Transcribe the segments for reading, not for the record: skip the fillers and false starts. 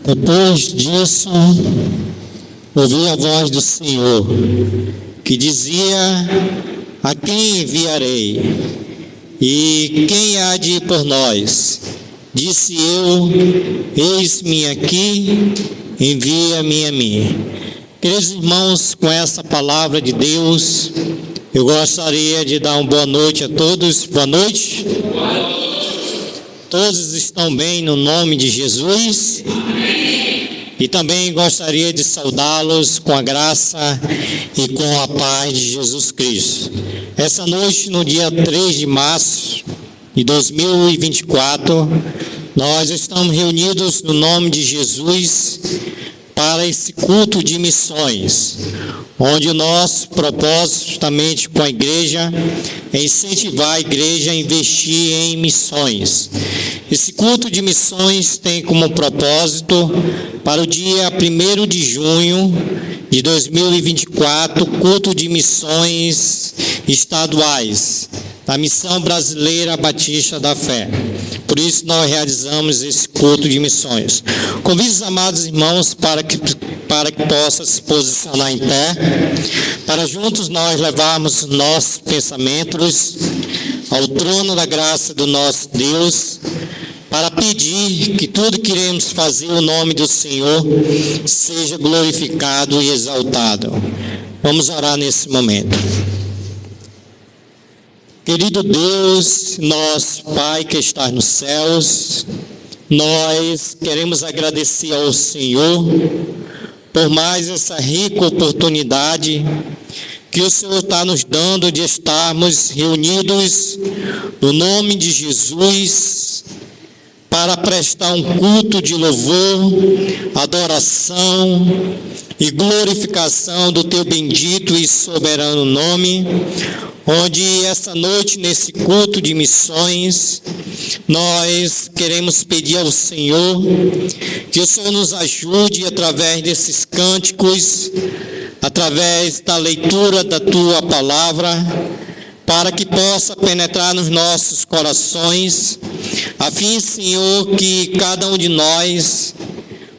Depois disso, ouvi a voz do Senhor, que dizia: a quem enviarei? E quem há de ir por nós? Disse eu: eis-me aqui, envia-me a mim. Queridos irmãos, com essa palavra de Deus, eu gostaria de dar uma boa noite a todos. Boa noite. Todos estão bem no nome de Jesus? E também gostaria de saudá-los com a graça e com a paz de Jesus Cristo. Essa noite, no dia 3 de março de 2024, nós estamos reunidos no nome de Jesus para esse culto de missões, onde o nosso propósito, justamente com a igreja, é incentivar a igreja a investir em missões. Esse culto de missões tem como propósito, para o dia 1º de junho de 2024, culto de missões estaduais, da Missão Brasileira Batista da Fé. Por isso nós realizamos esse culto de missões. Convido os amados irmãos para que possam se posicionar em pé, para juntos nós levarmos nossos pensamentos ao trono da graça do nosso Deus, para pedir que tudo que iremos fazer, o nome do Senhor seja glorificado e exaltado. Vamos orar nesse momento. Querido Deus, nosso Pai que está nos céus, nós queremos agradecer ao Senhor por mais essa rica oportunidade que o Senhor está nos dando de estarmos reunidos no nome de Jesus para prestar um culto de louvor, adoração e glorificação do Teu bendito e soberano nome, onde essa noite, nesse culto de missões, nós queremos pedir ao Senhor que o Senhor nos ajude através desses cânticos, através da leitura da Tua palavra, para que possa penetrar nos nossos corações, a fim, Senhor, que cada um de nós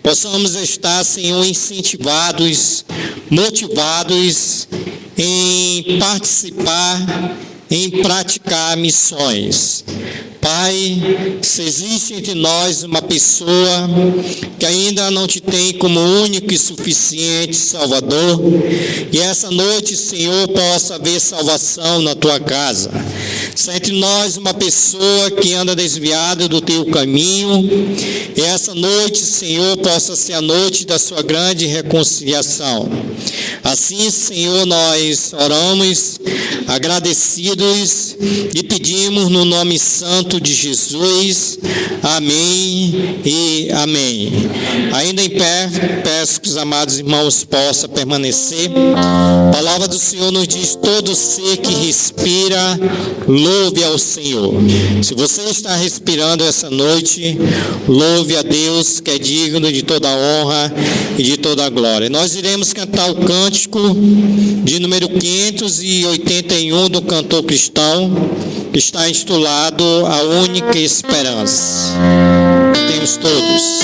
possamos estar, Senhor, incentivados, motivados em participar, em praticar missões. Pai, se existe entre nós uma pessoa que ainda não te tem como único e suficiente Salvador, e essa noite, Senhor, possa haver salvação na tua casa. Se entre nós uma pessoa que anda desviada do teu caminho, e essa noite, Senhor, possa ser a noite da sua grande reconciliação. Assim, Senhor, nós oramos agradecidos e pedimos no nome santo de Jesus. Amém e amém. Ainda em pé, peço que os amados irmãos possam permanecer. A palavra do Senhor nos diz: todo ser que respira, louve ao Senhor. Se você está respirando essa noite, louve a Deus, que é digno de toda a honra e de toda a glória. Nós iremos cantar o cântico de número 581 do cantor cristão, que está intitulado A Única Esperança. Temos todos.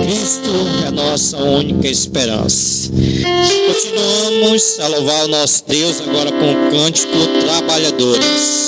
Cristo é a nossa única esperança. Continuamos a louvar o nosso Deus agora com o cântico Trabalhadores.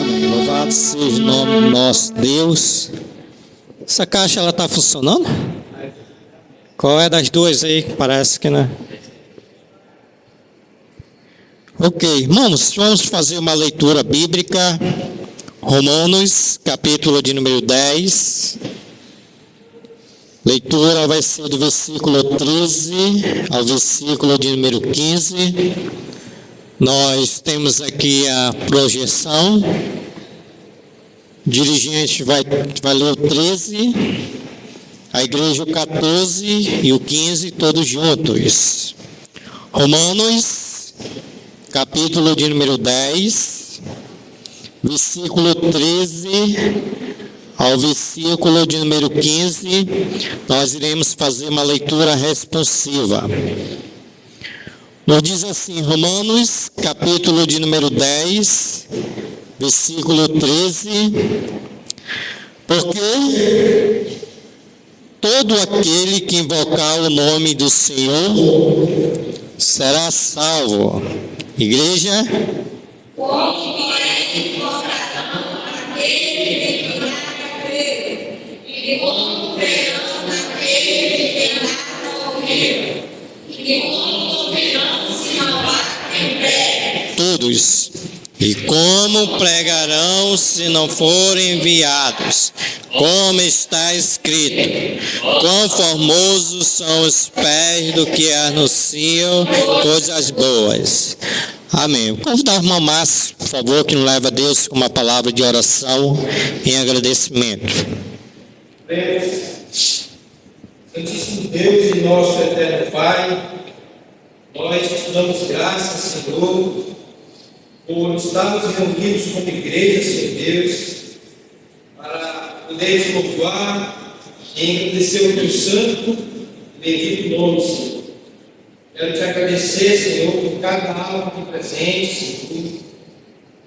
Amém. Louvado seja o nome do nosso Deus. Essa caixa, ela está funcionando? Qual é das duas aí? Parece que não. Ok, irmãos, vamos fazer uma leitura bíblica. Romanos, capítulo de número 10. Leitura vai ser do versículo 13 ao versículo de número 15. Nós temos aqui a projeção. O dirigente vai ler o 13, a igreja o 14 e o 15, todos juntos. Romanos, capítulo de número 10, versículo 13 ao versículo de número 15, nós iremos fazer uma leitura responsiva. Nos diz assim, Romanos, capítulo de número 10, versículo 13, porque todo aquele que invocar o nome do Senhor será salvo. Igreja? Como porém invocarão aquele que nada creu, e como crerão aquele que nada ouviu, e como ouvirão se não há quem pregue? Todos. E como pregarão se não forem enviados? Como está escrito: quão formosos são os pés do que anunciam coisas boas. Amém. Vou convidar o irmão Márcio, por favor, que nos leva a Deus com uma palavra de oração em agradecimento. Santíssimo Deus e nosso eterno Pai, nós te damos graças, Senhor, por estarmos reunidos como igreja, Senhor Deus, para poder te louvar e agradecer o teu santo e bendito nome, Senhor. Quero te agradecer, Senhor, por cada alma aqui presente, Senhor,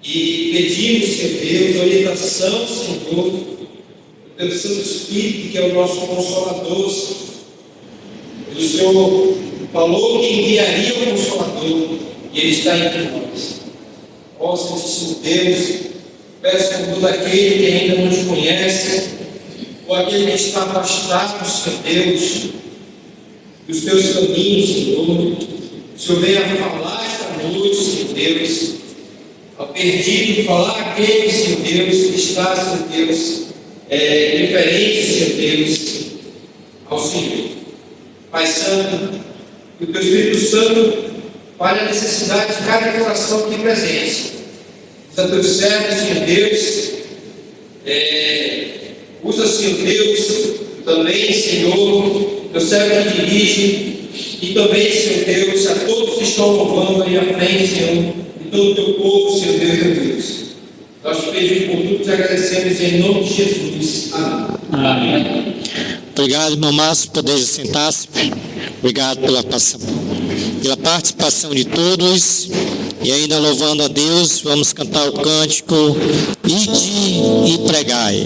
e pedimos, Senhor Deus, orientação, Senhor, do teu Santo Espírito, que é o nosso Consolador, Senhor. O Senhor falou que enviaria o Consolador, e Ele está entre nós. Ó Santíssimo Deus, peço por todo aquele que ainda não te conhece, ou aquele que está afastado, Senhor Deus, dos teus caminhos, Senhor, o Senhor venha falar esta noite, Senhor Deus, ao perdido, falar aquele, Senhor Deus, que está, Senhor Deus, referente, Senhor Deus, ao Senhor. Pai Santo, que o teu Espírito Santo fale a necessidade de cada coração aqui presente. Usa teus servos, Senhor Deus, usa, Senhor Deus, também, Senhor, teu servo que dirige, e também, Senhor Deus, a todos que estão louvando aí à frente, Senhor, e todo o teu povo, Senhor Deus, meu Deus. Nós te pedimos por tudo, te agradecemos em nome de Jesus. Amém. Amém. Obrigado, irmão Márcio, por poder sentar-se. Obrigado pela participação de todos. E ainda louvando a Deus, vamos cantar o cântico Ide e Pregai.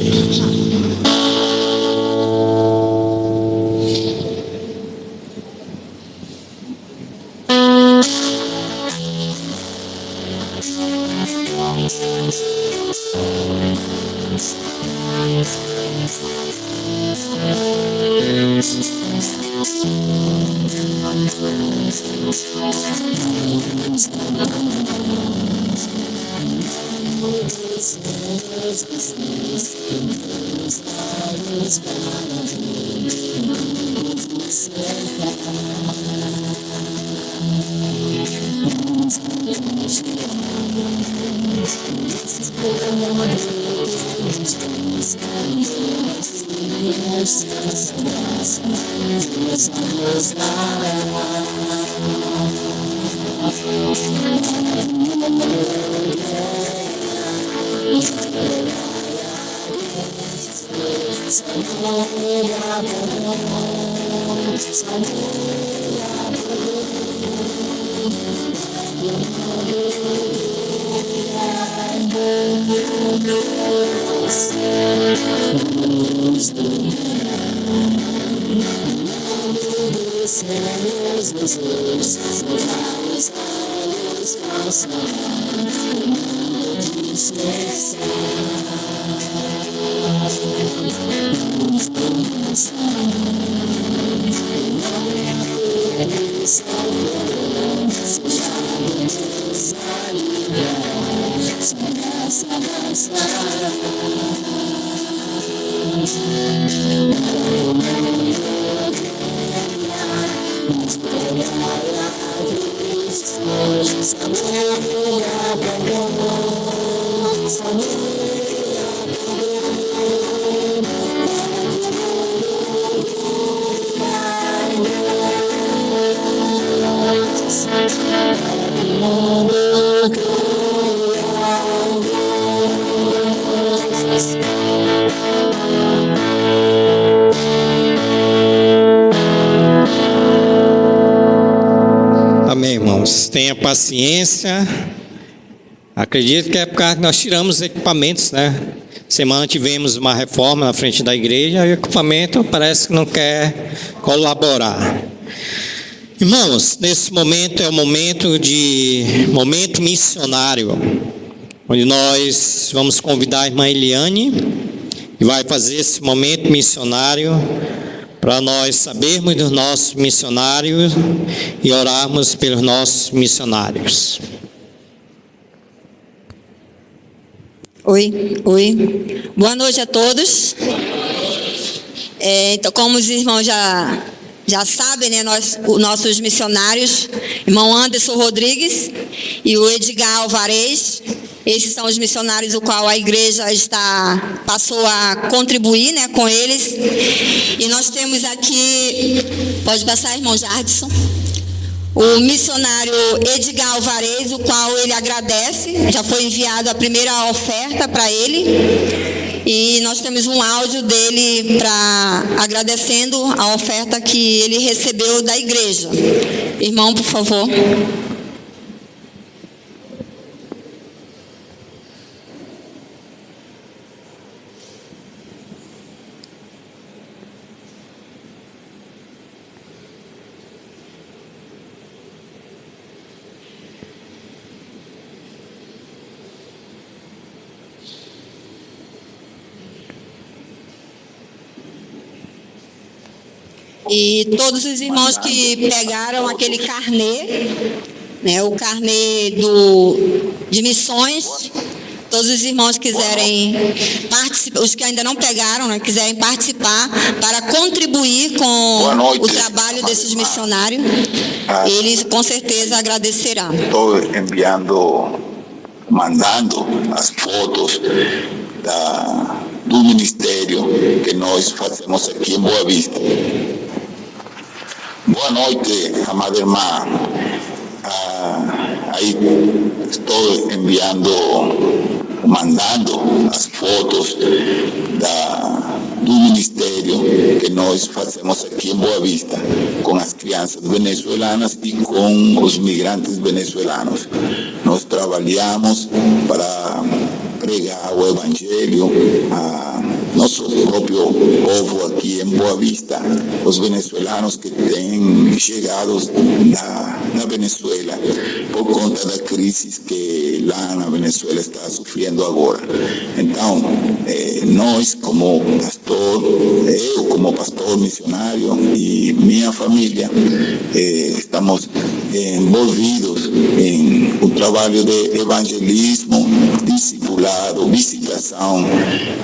Amém, irmãos. Tenha paciência. Acredito que é por causa que nós tiramos os equipamentos, né? Semana tivemos uma reforma na frente da igreja e o equipamento parece que não quer colaborar. Irmãos, nesse momento é o momento missionário, onde nós vamos convidar a irmã Eliane e vai fazer esse momento missionário para nós sabermos dos nossos missionários e orarmos pelos nossos missionários. Oi. Boa noite a todos. Então, como os irmãos já sabem, né, os nossos missionários, irmão Anderson Rodrigues e o Edgar Alvarez, esses são os missionários o qual a igreja passou a contribuir, né, com eles. E nós temos aqui, pode passar, irmão Jardson, o missionário Edgar Alvarez, o qual ele agradece, já foi enviado a primeira oferta para ele, e nós temos um áudio dele agradecendo a oferta que ele recebeu da igreja. Irmão, por favor. E todos os irmãos que pegaram aquele carnê, né, o carnê de missões, todos os irmãos que quiserem participar, os que ainda não pegaram, né, quiserem participar para contribuir com o trabalho desses missionários, eles com certeza agradecerão. Estou mandando as fotos do ministério que nós fazemos aqui em Boa Vista. Boa noite, amada irmã. Aí estou mandando as fotos do ministério que nós fazemos aqui em Boa Vista, com as crianças venezuelanas e com os migrantes venezuelanos. Nós trabalhamos para pregar o Evangelho a nosso próprio povo aqui em Boa Vista, os venezuelanos que têm chegado na Venezuela. por conta da crise que lá na Venezuela está sofrendo agora. Então, nós como pastor, eu como pastor missionário e minha família, estamos envolvidos em um trabalho de evangelismo, discipulado, visitação,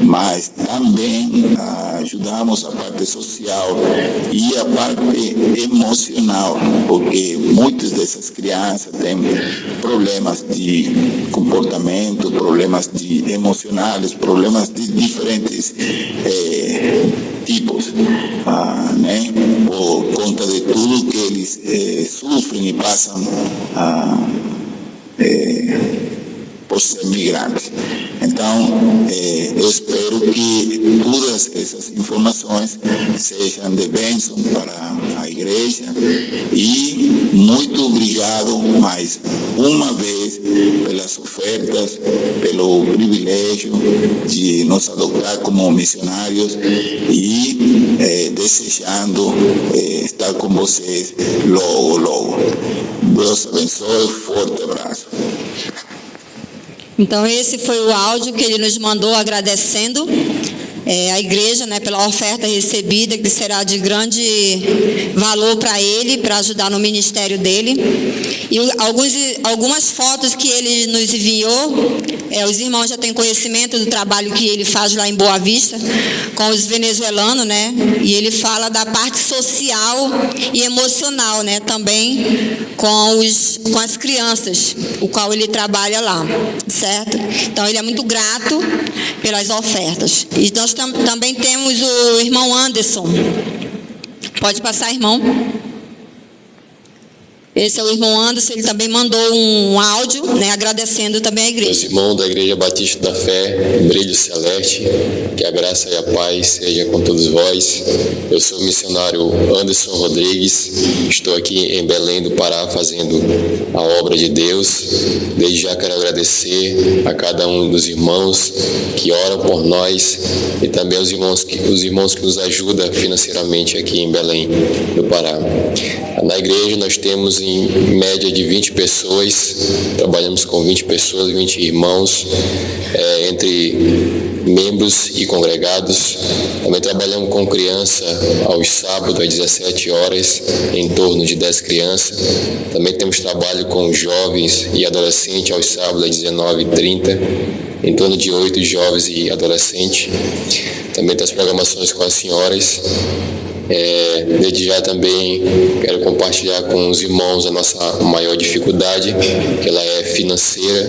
mas também ajudamos a parte social e a parte emocional, porque muitas dessas crianças têm problemas de comportamento, problemas emocionais, problemas de diferentes tipos, né? Por conta de tudo que eles sofrem e passam por ser migrantes. Então, eu espero que todas essas informações sejam de bênção para a igreja e muito obrigado mais uma vez pelas ofertas, pelo privilégio de nos adotar como missionários e desejando estar com vocês logo, logo. Deus abençoe, forte abraço. Então, esse foi o áudio que ele nos mandou agradecendo a igreja, né, pela oferta recebida, que será de grande valor para ele, para ajudar no ministério dele. E algumas fotos que ele nos enviou, os irmãos já têm conhecimento do trabalho que ele faz lá em Boa Vista, com os venezuelanos, né? E ele fala da parte social e emocional, né? Também com as crianças, o qual ele trabalha lá, certo? Então, ele é muito grato pelas ofertas. E nós também temos o irmão Anderson. Pode passar, irmão. Esse é o irmão Anderson, ele também mandou um áudio, né, agradecendo também a igreja. Os irmãos da Igreja Batista da Fé, Brilho Celeste, que a graça e a paz seja com todos vós. Eu sou o missionário Anderson Rodrigues, estou aqui em Belém do Pará fazendo a obra de Deus. Desde já quero agradecer a cada um dos irmãos que oram por nós e também os irmãos que nos ajudam financeiramente aqui em Belém do Pará. Na igreja nós temos em média de 20 pessoas, trabalhamos com 20 pessoas, 20 irmãos, entre membros e congregados. Também trabalhamos com criança aos sábados às 17 horas, em torno de 10 crianças. Também temos trabalho com jovens e adolescentes aos sábados às 19h30, em torno de 8 jovens e adolescentes. Também tem as programações com as senhoras. Desde já também quero compartilhar com os irmãos a nossa maior dificuldade, que ela é financeira,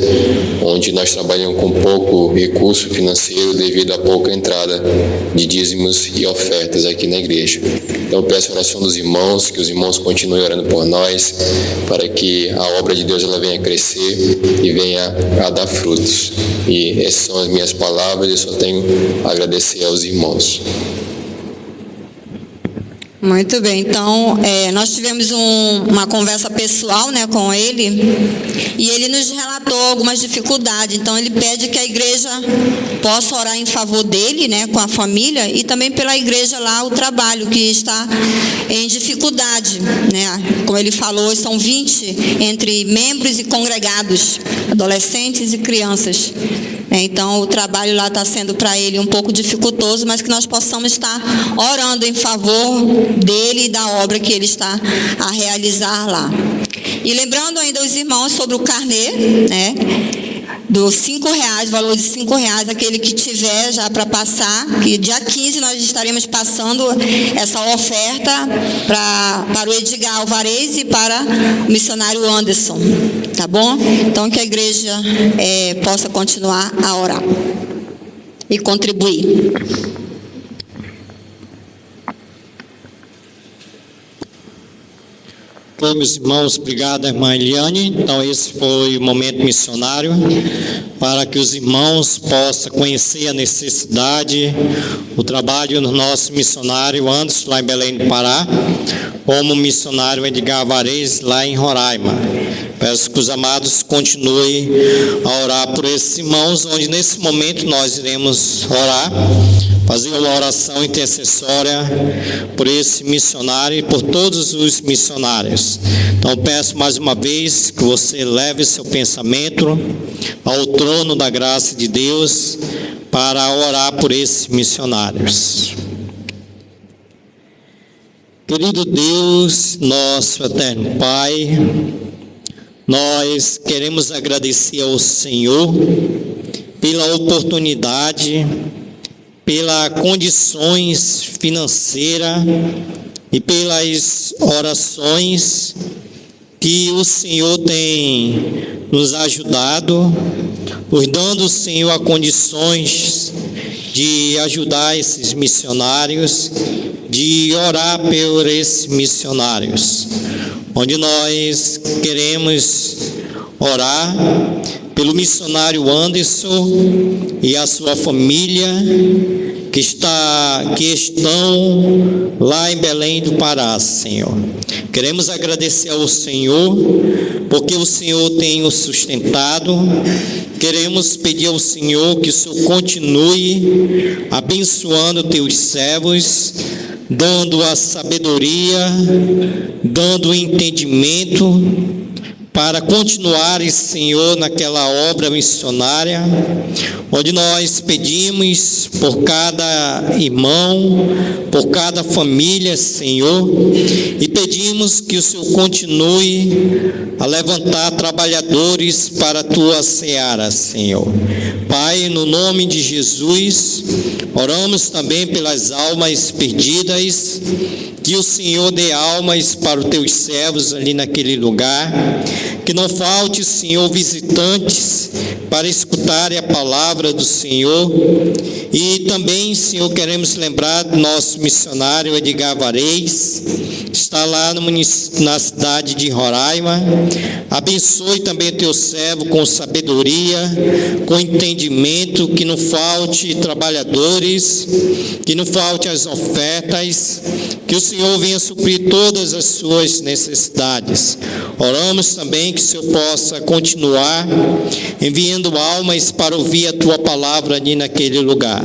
onde nós trabalhamos com pouco recurso financeiro devido à pouca entrada de dízimos e ofertas aqui na igreja. Então peço a oração dos irmãos, que os irmãos continuem orando por nós, para que a obra de Deus ela venha crescer e venha a dar frutos. E essas são as minhas palavras, eu só tenho a agradecer aos irmãos. Muito bem, então nós tivemos uma conversa pessoal, né, com ele, e ele nos relatou algumas dificuldades. Então ele pede que a igreja possa orar em favor dele, né, com a família, e também pela igreja lá, o trabalho que está em dificuldade, né? Como ele falou, são 20 entre membros e congregados, adolescentes e crianças. Então o trabalho lá está sendo para ele um pouco dificultoso, mas que nós possamos estar orando em favor dele e da obra que ele está a realizar lá. E lembrando ainda os irmãos sobre o carnê, né, dos R$5, valor de R$5, aquele que tiver já para passar, que dia 15 nós estaremos passando essa oferta para o Edgar Alvarez e para o missionário Anderson, tá bom? Então que a igreja possa continuar a orar e contribuir. Bom, meus irmãos, obrigado, irmã Eliane. Então, esse foi o momento missionário, para que os irmãos possam conhecer a necessidade, o trabalho do nosso missionário Anderson, lá em Belém do Pará, como o missionário Edgar Alvarez, lá em Roraima. Peço que os amados continuem a orar por esses irmãos, onde nesse momento nós iremos orar, fazer uma oração intercessória por esse missionário e por todos os missionários. Então peço mais uma vez que você leve seu pensamento ao trono da graça de Deus para orar por esses missionários. Querido Deus, nosso eterno Pai, nós queremos agradecer ao Senhor pela oportunidade, pelas condições financeiras e pelas orações que o Senhor tem nos ajudado, nos dando, Senhor, a condições de ajudar esses missionários, de orar por esses missionários, onde nós queremos orar pelo missionário Anderson e a sua família que estão lá em Belém do Pará, Senhor. Queremos agradecer ao Senhor, porque o Senhor tem o sustentado. Queremos pedir ao Senhor que o Senhor continue abençoando teus servos, dando a sabedoria, dando o entendimento para continuar, Senhor, naquela obra missionária, onde nós pedimos por cada irmão, por cada família, Senhor, e pedimos que o Senhor continue a levantar trabalhadores para a tua seara, Senhor. Pai, no nome de Jesus, oramos também pelas almas perdidas, que o Senhor dê almas para os teus servos ali naquele lugar, que não falte, Senhor, visitantes para escutarem a palavra do Senhor. E também, Senhor, queremos lembrar do nosso missionário Edgar Varez, que está lá na cidade de Roraima. Abençoe também teu servo com sabedoria, com entendimento, que não falte trabalhadores, que não falte as ofertas, que o Senhor venha suprir todas as suas necessidades. Oramos também que o Senhor possa continuar enviando almas para ouvir a tua palavra ali naquele lugar.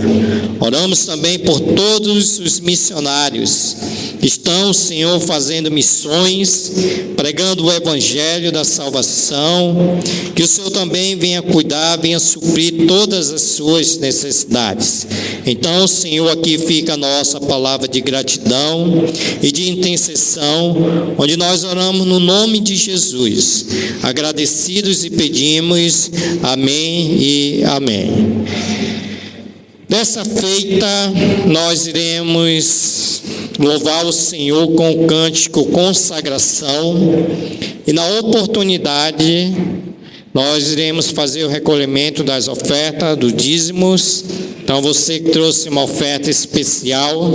Oramos também por todos os missionários que estão, Senhor, fazendo missões, pregando o evangelho da salvação, que o Senhor também venha cuidar, venha suprir todas as suas necessidades. Então, Senhor, aqui fica a nossa palavra de gratidão e de intercessão, onde nós oramos no nome de Jesus, agradecidos e pedimos amém e amém. Dessa feita, nós iremos louvar o Senhor com o cântico consagração, e na oportunidade nós iremos fazer o recolhimento das ofertas, dos dízimos. Então você que trouxe uma oferta especial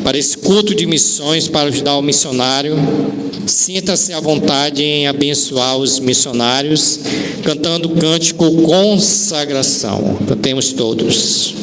para esse culto de missões, para ajudar o missionário, sinta-se à vontade em abençoar os missionários, cantando o cântico consagração. Cantemos todos.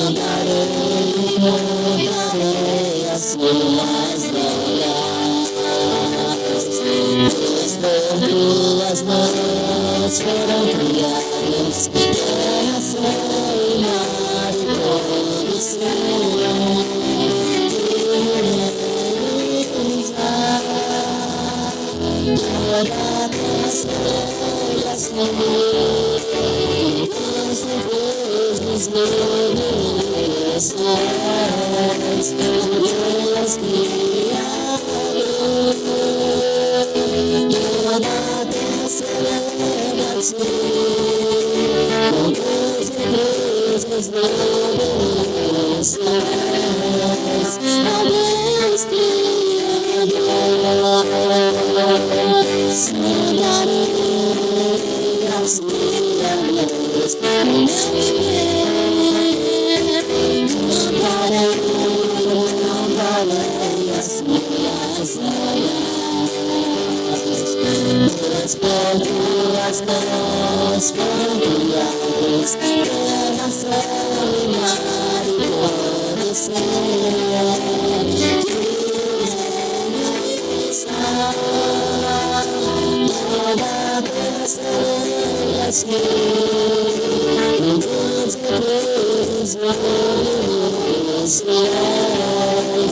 Cantaré as mãos foram criadas, terra, céu e mar e todo o céu. Toda a constelação, os deuses gloriosos, Deus Criador. Toda a constelação, os deuses gloriosos, Deus Criador. Tuas mãos foram criadas, terra, céu e mar e todo o céu. Toda a constelação, os deuses gloriosos,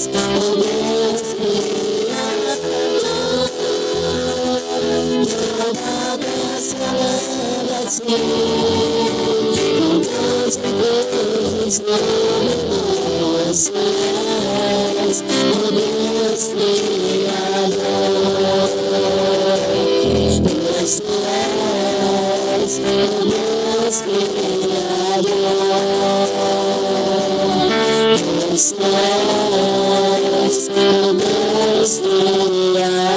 o Deus Criador. Toda a constelação, os deuses gloriosos, o Deus Criador.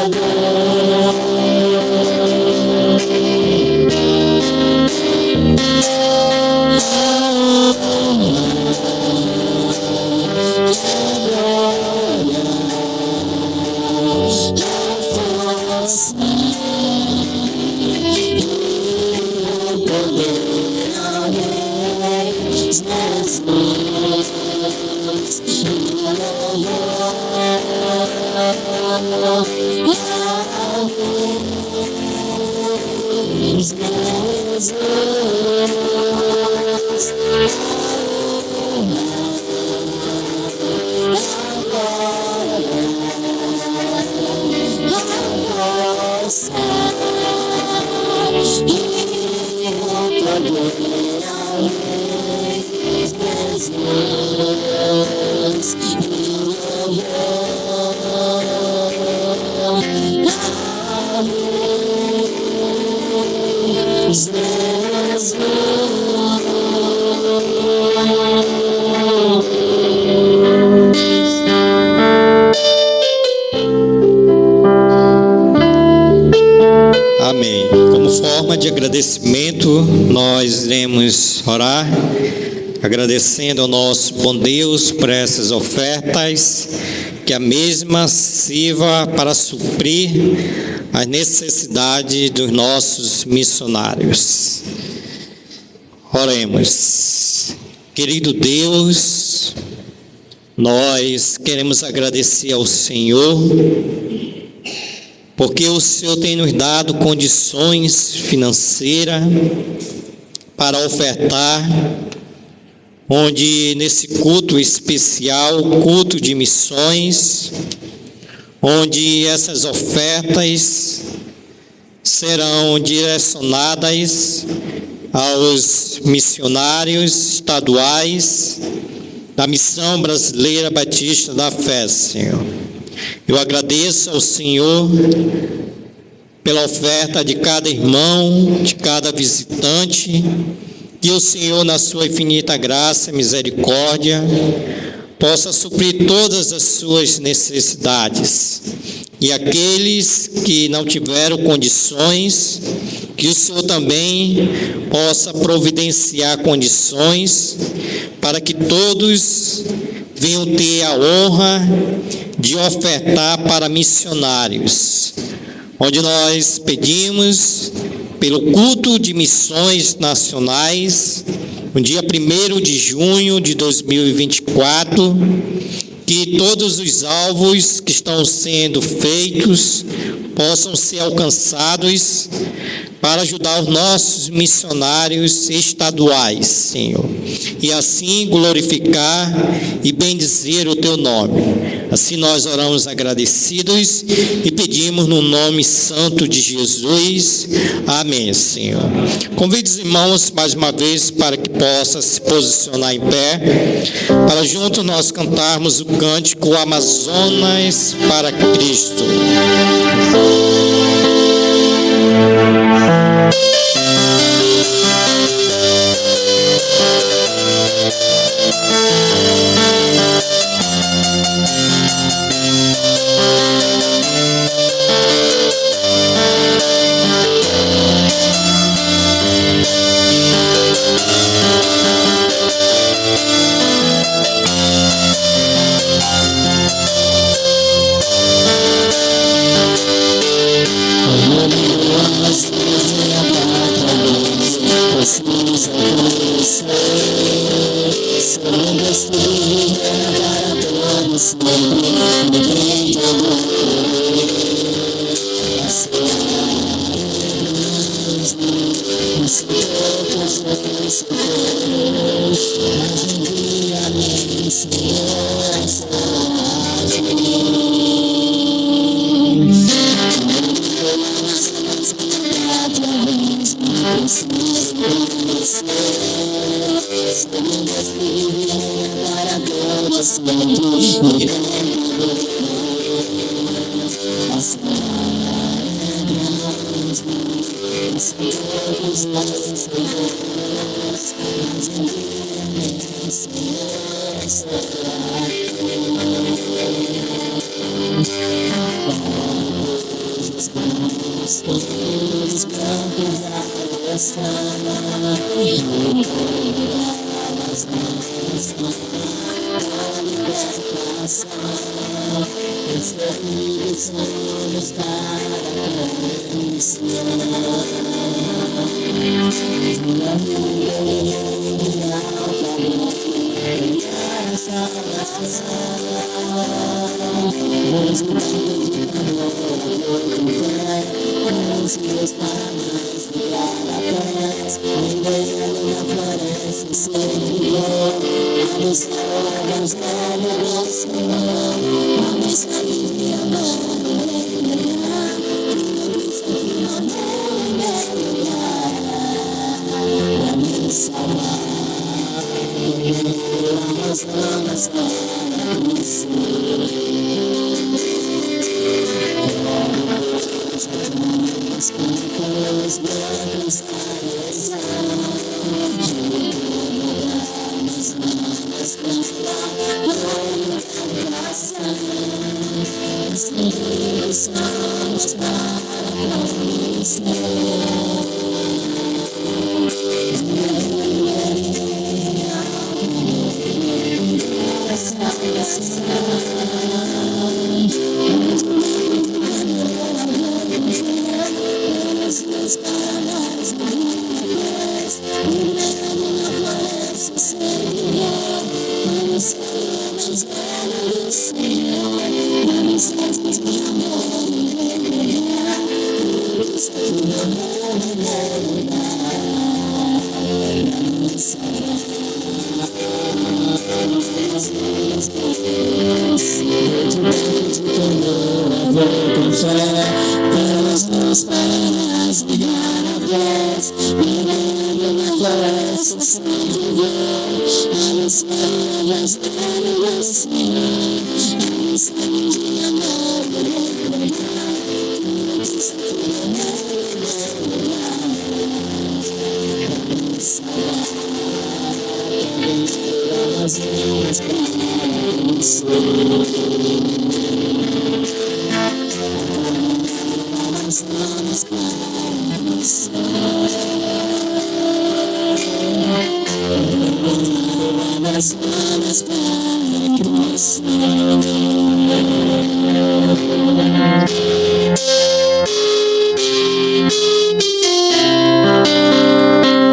Deus Amém. Como forma de agradecimento, nós iremos orar, agradecendo ao nosso bom Deus por essas ofertas, que a mesma sirva para suprir as necessidades dos nossos missionários. Oremos. Querido Deus, nós queremos agradecer ao Senhor, porque o Senhor tem nos dado condições financeiras para ofertar, onde nesse culto especial, culto de missões, onde essas ofertas serão direcionadas aos missionários estaduais da Missão Brasileira Batista da Fé, Senhor. Eu agradeço ao Senhor pela oferta de cada irmão, de cada visitante, que o Senhor, na sua infinita graça e misericórdia, possa suprir todas as suas necessidades. E aqueles que não tiveram condições, que o Senhor também possa providenciar condições para que todos venham ter a honra de ofertar para missionários, onde nós pedimos pelo culto de missões nacionais, no dia 1º de junho de 2024, que todos os alvos que estão sendo feitos possam ser alcançados para ajudar os nossos missionários estaduais, Senhor, e assim glorificar e bendizer o Teu nome. Assim nós oramos agradecidos e pedimos no nome santo de Jesus. Amém, Senhor. Convido os irmãos mais uma vez para que possa se posicionar em pé, para juntos nós cantarmos o cântico Amazonas para Cristo.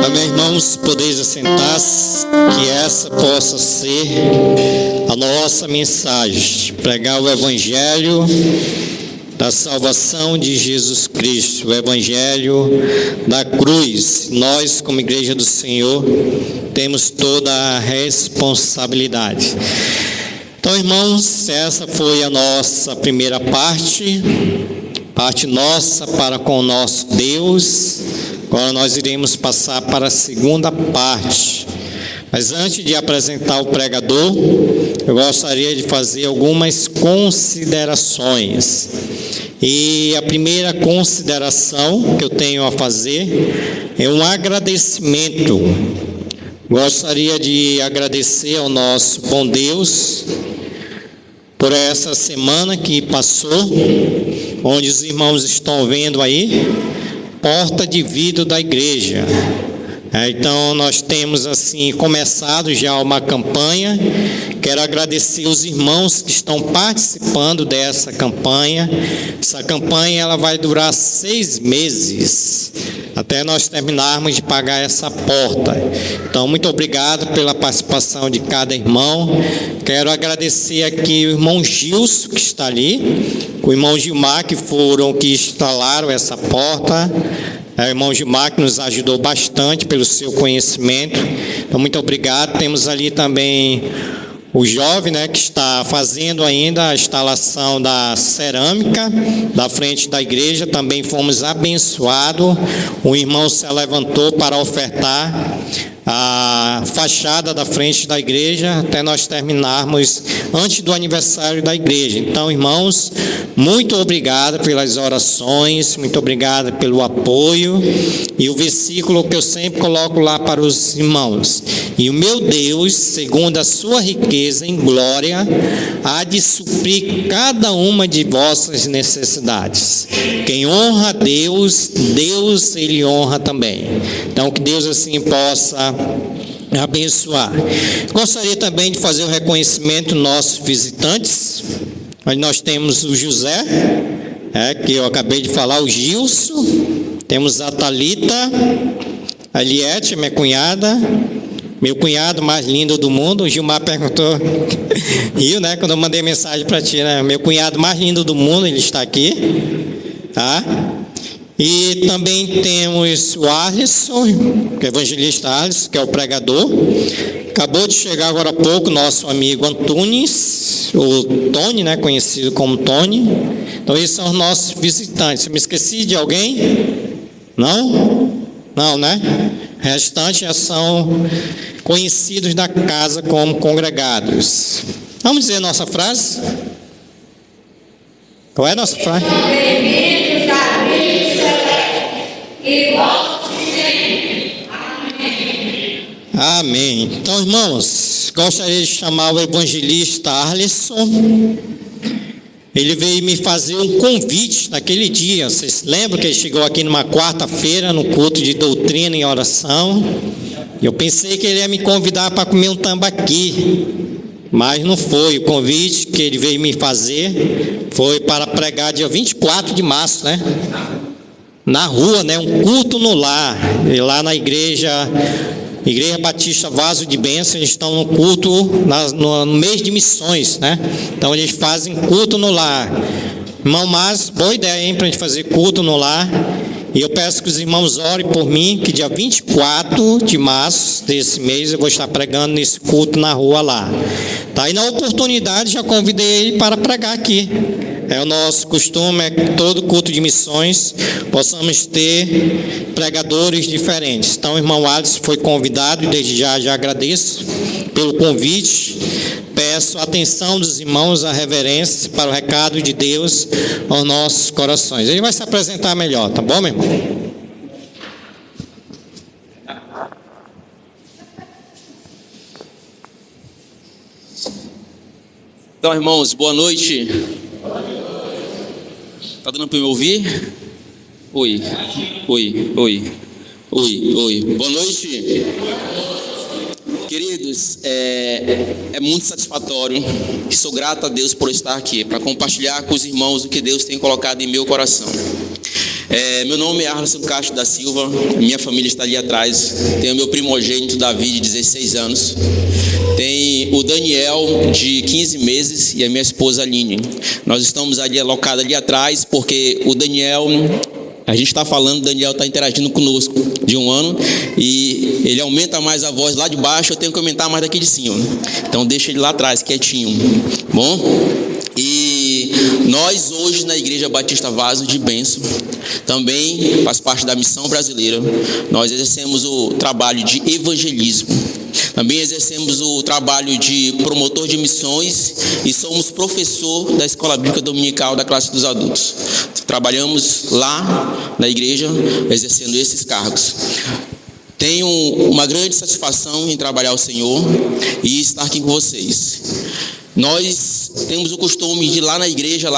Amém, irmãos, podeis assentar-se, que essa possa ser a nossa mensagem, pregar o Evangelho da salvação de Jesus Cristo, o Evangelho da cruz. Nós, como Igreja do Senhor, temos toda a responsabilidade. Então, irmãos, essa foi a nossa primeira parte nossa para com o nosso Deus. Agora nós iremos passar para a segunda parte. Mas antes de apresentar o pregador, eu gostaria de fazer algumas considerações. E a primeira consideração que eu tenho a fazer é um agradecimento. Gostaria de agradecer ao nosso bom Deus por essa semana que passou, onde os irmãos estão vendo aí, porta de vidro da igreja. Então nós temos assim começado já uma campanha. Quero agradecer os irmãos que estão participando dessa campanha. Essa campanha ela vai durar 6 meses, até nós terminarmos de pagar essa porta. Então, muito obrigado pela participação de cada irmão. Quero agradecer aqui o irmão Gilson, que está ali, o irmão Gilmar, que instalaram essa porta. O irmão Gilmar, que nos ajudou bastante pelo seu conhecimento. Então, muito obrigado. Temos ali também o jovem, que está fazendo ainda a instalação da cerâmica da frente da igreja. Também fomos abençoados. O irmão se levantou para ofertar a fachada da frente da igreja até nós terminarmos antes do aniversário da igreja. Então, irmãos, muito obrigado pelas orações, muito obrigado pelo apoio. E o versículo que eu sempre coloco lá para os irmãos: e o meu Deus, segundo a sua riqueza em glória, há de suprir cada uma de vossas necessidades. Quem honra a Deus, Deus ele honra também. Então, que Deus assim possa abençoar. Gostaria também de fazer o reconhecimento dos nossos visitantes. Nós temos o José, que eu acabei de falar, o Gilson, temos a Thalita, a Liette, minha cunhada, meu cunhado mais lindo do mundo. O Gilmar perguntou, riu, quando eu mandei mensagem para ti, meu cunhado mais lindo do mundo, ele está aqui, tá? E também temos o Alisson, que é o evangelista Alisson, que é o pregador. Acabou de chegar agora há pouco nosso amigo Antunes, o Tony, conhecido como Tony. Então, esses são os nossos visitantes. Me esqueci de alguém? Não? Não, O restante já são conhecidos da casa como congregados. Vamos dizer a nossa frase? Qual é a nossa frase? Amém. Então, irmãos, gostaria de chamar o evangelista Arlisson. Ele veio me fazer um convite naquele dia. Vocês lembram que ele chegou aqui numa quarta-feira, no culto de doutrina e oração? Eu pensei que ele ia me convidar para comer um tambaqui, mas não foi. O convite que ele veio me fazer foi para pregar dia 24 de março, na rua, um culto no lar. E lá na Igreja Batista Vaso de Bênção, eles estão no culto no mês de missões, Então eles fazem culto no lar. Irmão Márcio, boa ideia, para a gente fazer culto no lar. E eu peço que os irmãos orem por mim, que dia 24 de março desse mês eu vou estar pregando nesse culto na rua lá. E na oportunidade já convidei ele para pregar aqui. O nosso costume é que todo culto de missões possamos ter pregadores diferentes. Então, o irmão Alisson foi convidado e desde já agradeço pelo convite. Peço a atenção dos irmãos, a reverência para o recado de Deus aos nossos corações. Ele vai se apresentar melhor, tá bom, meu irmão? Então, irmãos, boa noite. Tá dando para me ouvir? Oi. Boa noite. Queridos, é muito satisfatório e sou grato a Deus por estar aqui, para compartilhar com os irmãos o que Deus tem colocado em meu coração. Meu nome é Arlisson Castro da Silva, minha família está ali atrás. Tenho meu primogênito Davi, de 16 anos. Tem o Daniel, de 15 meses, e a minha esposa Aline. Nós estamos ali alocados ali atrás, porque o Daniel, a gente está falando, o Daniel está interagindo conosco de 1 ano, e ele aumenta mais a voz lá de baixo, eu tenho que aumentar mais daqui de cima. Então deixa ele lá atrás, quietinho. Bom? E nós hoje na Igreja Batista Vaso de Bênção, também faz parte da missão brasileira, nós exercemos o trabalho de evangelismo, também exercemos o trabalho de promotor de missões e somos professor da Escola Bíblica Dominical da classe dos adultos. Trabalhamos lá na igreja exercendo esses cargos. Tenho uma grande satisfação em trabalhar o Senhor e estar aqui com vocês. Nós temos o costume de ir lá na igreja,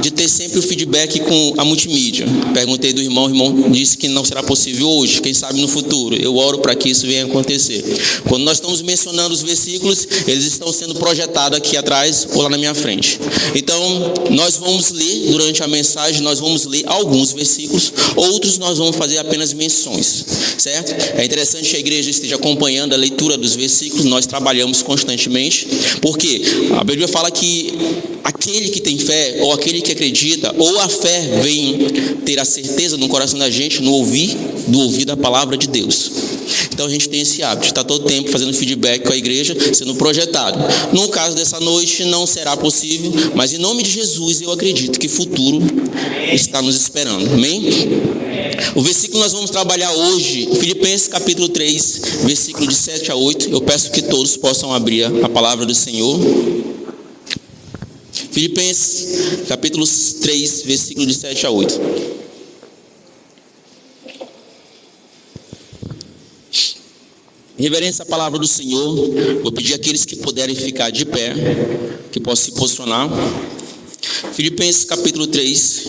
de ter sempre o feedback com a multimídia. Perguntei do irmão, o irmão disse que não será possível hoje, quem sabe no futuro. Eu oro para que isso venha acontecer. Quando nós estamos mencionando os versículos, eles estão sendo projetados aqui atrás ou lá na minha frente. Então, nós vamos ler, durante a mensagem, nós vamos ler alguns versículos, outros nós vamos fazer apenas menções, certo? É interessante que a igreja esteja acompanhando a leitura dos versículos, nós trabalhamos constantemente, porque a Bíblia fala que aquele que tem fé, ou aquele que acredita, ou a fé vem ter a certeza no coração da gente, no ouvir da palavra de Deus. Então a gente tem esse hábito, está todo tempo fazendo feedback com a igreja, sendo projetado. No caso dessa noite não será possível, mas em nome de Jesus eu acredito que futuro está nos esperando. Amém? O versículo que nós vamos trabalhar hoje, Filipenses capítulo 3, versículo de 7 a 8. Eu peço que todos possam abrir a palavra do Senhor. Filipenses capítulo 3, versículo de 7 a 8. Em reverência à palavra do Senhor, vou pedir àqueles que puderem ficar de pé, que possam se posicionar. Filipenses capítulo 3,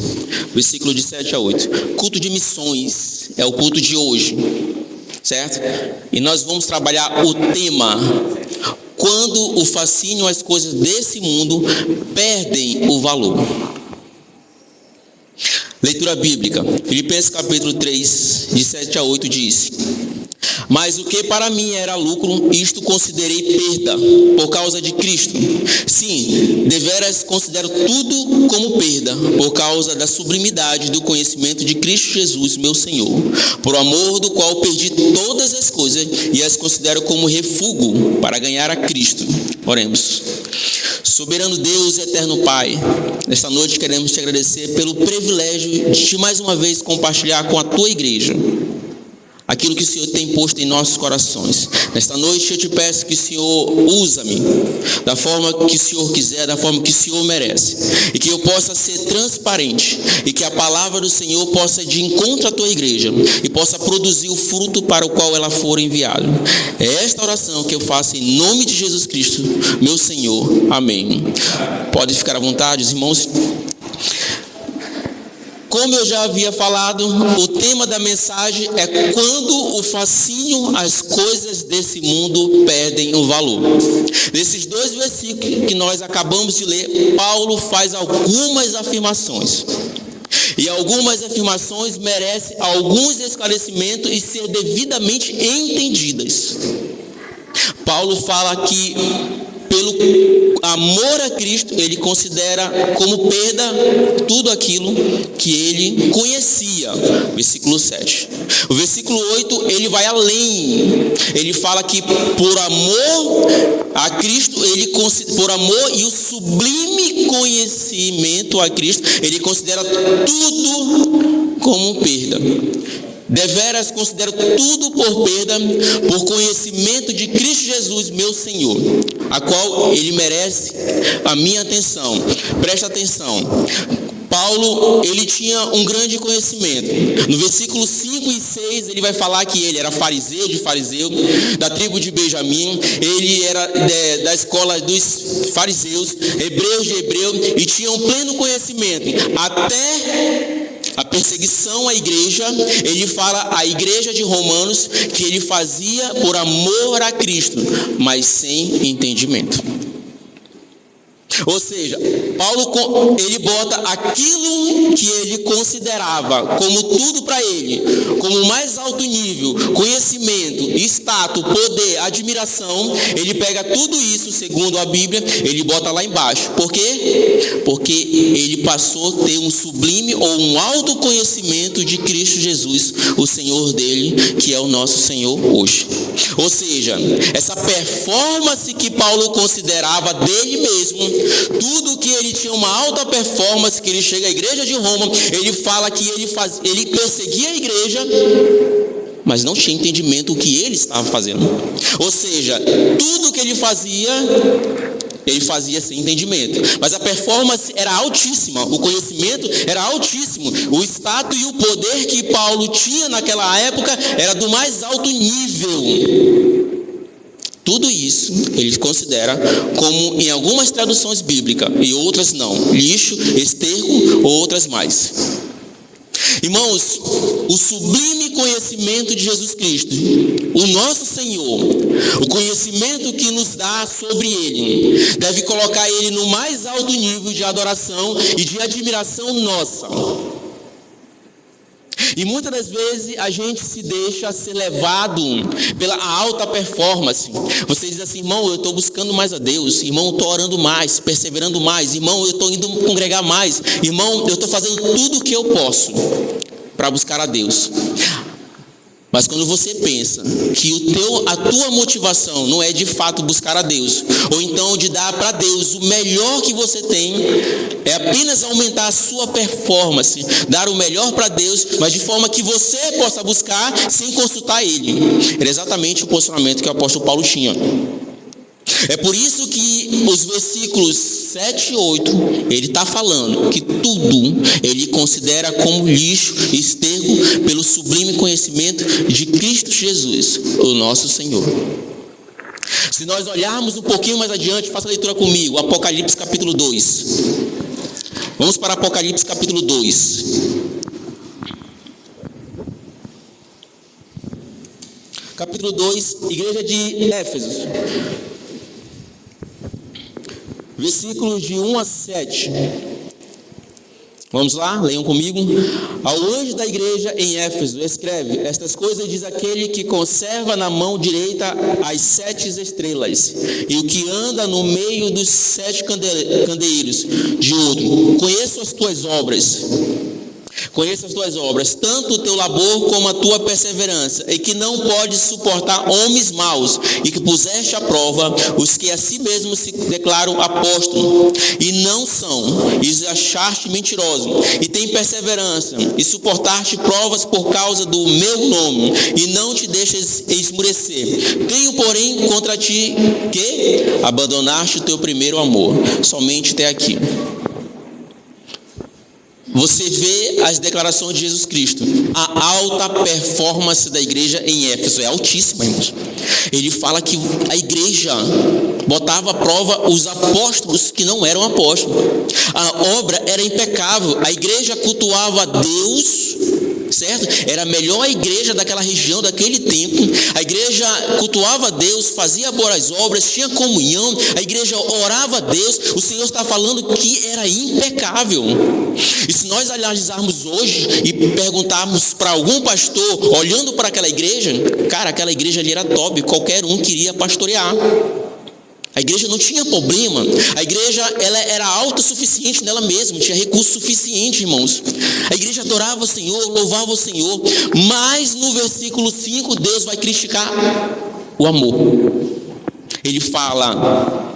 versículo de 7 a 8. Culto de missões é o culto de hoje, certo? E nós vamos trabalhar o tema: quando o fascínio, as coisas desse mundo perdem o valor. Leitura bíblica, Filipenses capítulo 3, de 7 a 8 diz: mas o que para mim era lucro, isto considerei perda por causa de Cristo. Sim, deveras considero tudo como perda por causa da sublimidade do conhecimento de Cristo Jesus, meu Senhor, por amor do qual perdi todas as coisas e as considero como refúgio para ganhar a Cristo. Oremos. Soberano Deus e eterno Pai, nesta noite queremos te agradecer pelo privilégio de mais uma vez compartilhar com a tua igreja aquilo que o Senhor tem posto em nossos corações. Nesta noite eu te peço que o Senhor usa-me da forma que o Senhor quiser, da forma que o Senhor merece, e que eu possa ser transparente, e que a palavra do Senhor possa ir de encontro à tua igreja e possa produzir o fruto para o qual ela for enviada. É esta oração que eu faço em nome de Jesus Cristo, meu Senhor. Amém. Pode ficar à vontade, os irmãos. Como eu já havia falado, o tema da mensagem é quando o fascínio, as coisas desse mundo perdem o valor. Nesses dois versículos que nós acabamos de ler, Paulo faz algumas afirmações. E algumas afirmações merecem alguns esclarecimentos e ser devidamente entendidas. Paulo fala que pelo amor a Cristo, ele considera como perda tudo aquilo que ele conhecia. Versículo 7. O versículo 8, ele vai além. Ele fala que por amor a Cristo, por amor e o sublime conhecimento a Cristo, ele considera tudo como perda. Deveras considero tudo por perda, por conhecimento de Cristo Jesus, meu Senhor, a qual ele merece a minha atenção. Presta atenção. Paulo, ele tinha um grande conhecimento. No versículo 5 e 6, ele vai falar que ele era fariseu, da tribo de Benjamim. Ele era da escola dos fariseus, hebreus de hebreu, e tinha um pleno conhecimento. Até a perseguição à igreja, ele fala à igreja de Romanos que ele fazia por amor a Cristo, mas sem entendimento. Ou seja, Paulo, ele bota aquilo que ele considerava como tudo para ele, como o mais alto nível, conhecimento, status, poder, admiração, ele pega tudo isso, segundo a Bíblia, ele bota lá embaixo. Por quê? Porque ele passou a ter um sublime ou um alto conhecimento de Cristo Jesus, o Senhor dele, que é o nosso Senhor hoje. Ou seja, essa performance que Paulo considerava dele mesmo, tudo que ele tinha uma alta performance, que ele chega à igreja de Roma, ele fala que ele perseguia a igreja, mas não tinha entendimento do que ele estava fazendo. Ou seja, tudo que ele fazia sem entendimento. Mas a performance era altíssima, o conhecimento era altíssimo, o status e o poder que Paulo tinha naquela época era do mais alto nível. Tudo isso ele considera como, em algumas traduções bíblicas, e outras não, lixo, esterco ou outras mais. Irmãos, o sublime conhecimento de Jesus Cristo, o nosso Senhor, o conhecimento que nos dá sobre Ele, deve colocar Ele no mais alto nível de adoração e de admiração nossa. E muitas das vezes a gente se deixa ser levado pela alta performance. Você diz assim: irmão, eu estou buscando mais a Deus, irmão, eu estou orando mais, perseverando mais, irmão, eu estou indo congregar mais, irmão, eu estou fazendo tudo o que eu posso para buscar a Deus. Mas quando você pensa que a tua motivação não é de fato buscar a Deus, ou então de dar para Deus o melhor que você tem, é apenas aumentar a sua performance, dar o melhor para Deus, mas de forma que você possa buscar sem consultar Ele. Era exatamente o posicionamento que o apóstolo Paulo tinha. É por isso que os versículos 7 e 8, ele está falando que tudo ele considera como lixo e esterco pelo sublime conhecimento de Cristo Jesus, o nosso Senhor. Se nós olharmos um pouquinho mais adiante, faça a leitura comigo, Apocalipse capítulo 2. Vamos para Apocalipse capítulo 2. Capítulo 2, igreja de Éfeso. Versículos de 1 a 7. Vamos lá, leiam comigo. Ao anjo da igreja em Éfeso, escreve: estas coisas diz aquele que conserva na mão direita as 7 estrelas, e o que anda no meio dos 7 candeeiros de outro. Conheço as tuas obras, tanto o teu labor como a tua perseverança, e que não podes suportar homens maus, e que puseste à prova os que a si mesmos se declaram apóstolos, e não são, e os achaste mentirosos, e tem perseverança, e suportaste provas por causa do meu nome, e não te deixas esmurecer. Tenho, porém, contra ti que abandonaste o teu primeiro amor. Somente até aqui. Você vê as declarações de Jesus Cristo. A alta performance da igreja em Éfeso é altíssima, irmãos. Ele fala que a igreja botava à prova os apóstolos que não eram apóstolos. A obra era impecável. A igreja cultuava a Deus, certo? Era a melhor igreja daquela região, daquele tempo. A igreja cultuava a Deus, fazia boas obras, tinha comunhão. A igreja orava a Deus. O Senhor está falando que era impecável. E se nós analisarmos hoje e perguntarmos para algum pastor, olhando para aquela igreja, cara, aquela igreja ali era top, qualquer um queria pastorear. A igreja não tinha problema, a igreja ela era autossuficiente nela mesma, tinha recurso suficiente, irmãos. A igreja adorava o Senhor, louvava o Senhor, mas no versículo 5, Deus vai criticar o amor. Ele fala: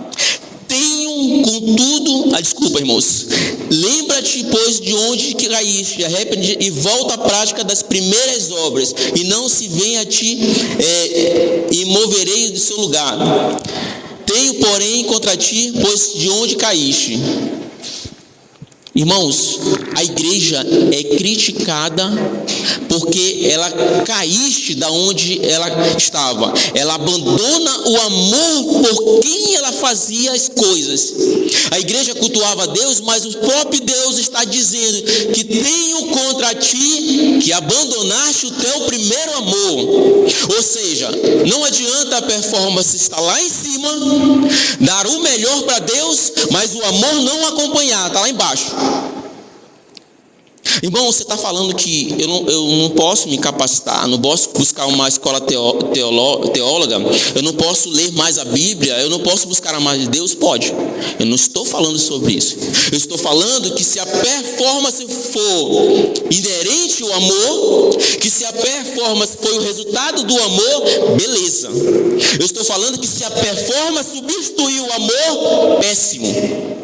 irmãos, lembra-te, pois, de onde que caíste, arrepende e volta à prática das primeiras obras, e não se venha a ti e moverei do seu lugar. Tenho, porém, contra ti, pois de onde caíste. Irmãos, a igreja é criticada porque ela caíste da onde ela estava. Ela abandona o amor por quem ela fazia as coisas. A igreja cultuava a Deus, mas o próprio Deus está dizendo que tenho contra ti que abandonaste o teu primeiro amor. Ou seja, não adianta a performance estar lá em cima, dar o melhor para Deus, mas o amor não acompanhar, está lá embaixo. Irmão, você está falando que eu não posso me capacitar, não posso buscar uma escola teóloga, eu não posso ler mais a Bíblia, eu não posso buscar a mais de Deus? Pode. Eu não estou falando sobre isso. Eu estou falando que se a performance for inerente ao amor, que se a performance foi o resultado do amor, beleza. Eu estou falando que se a performance substituiu o amor, péssimo.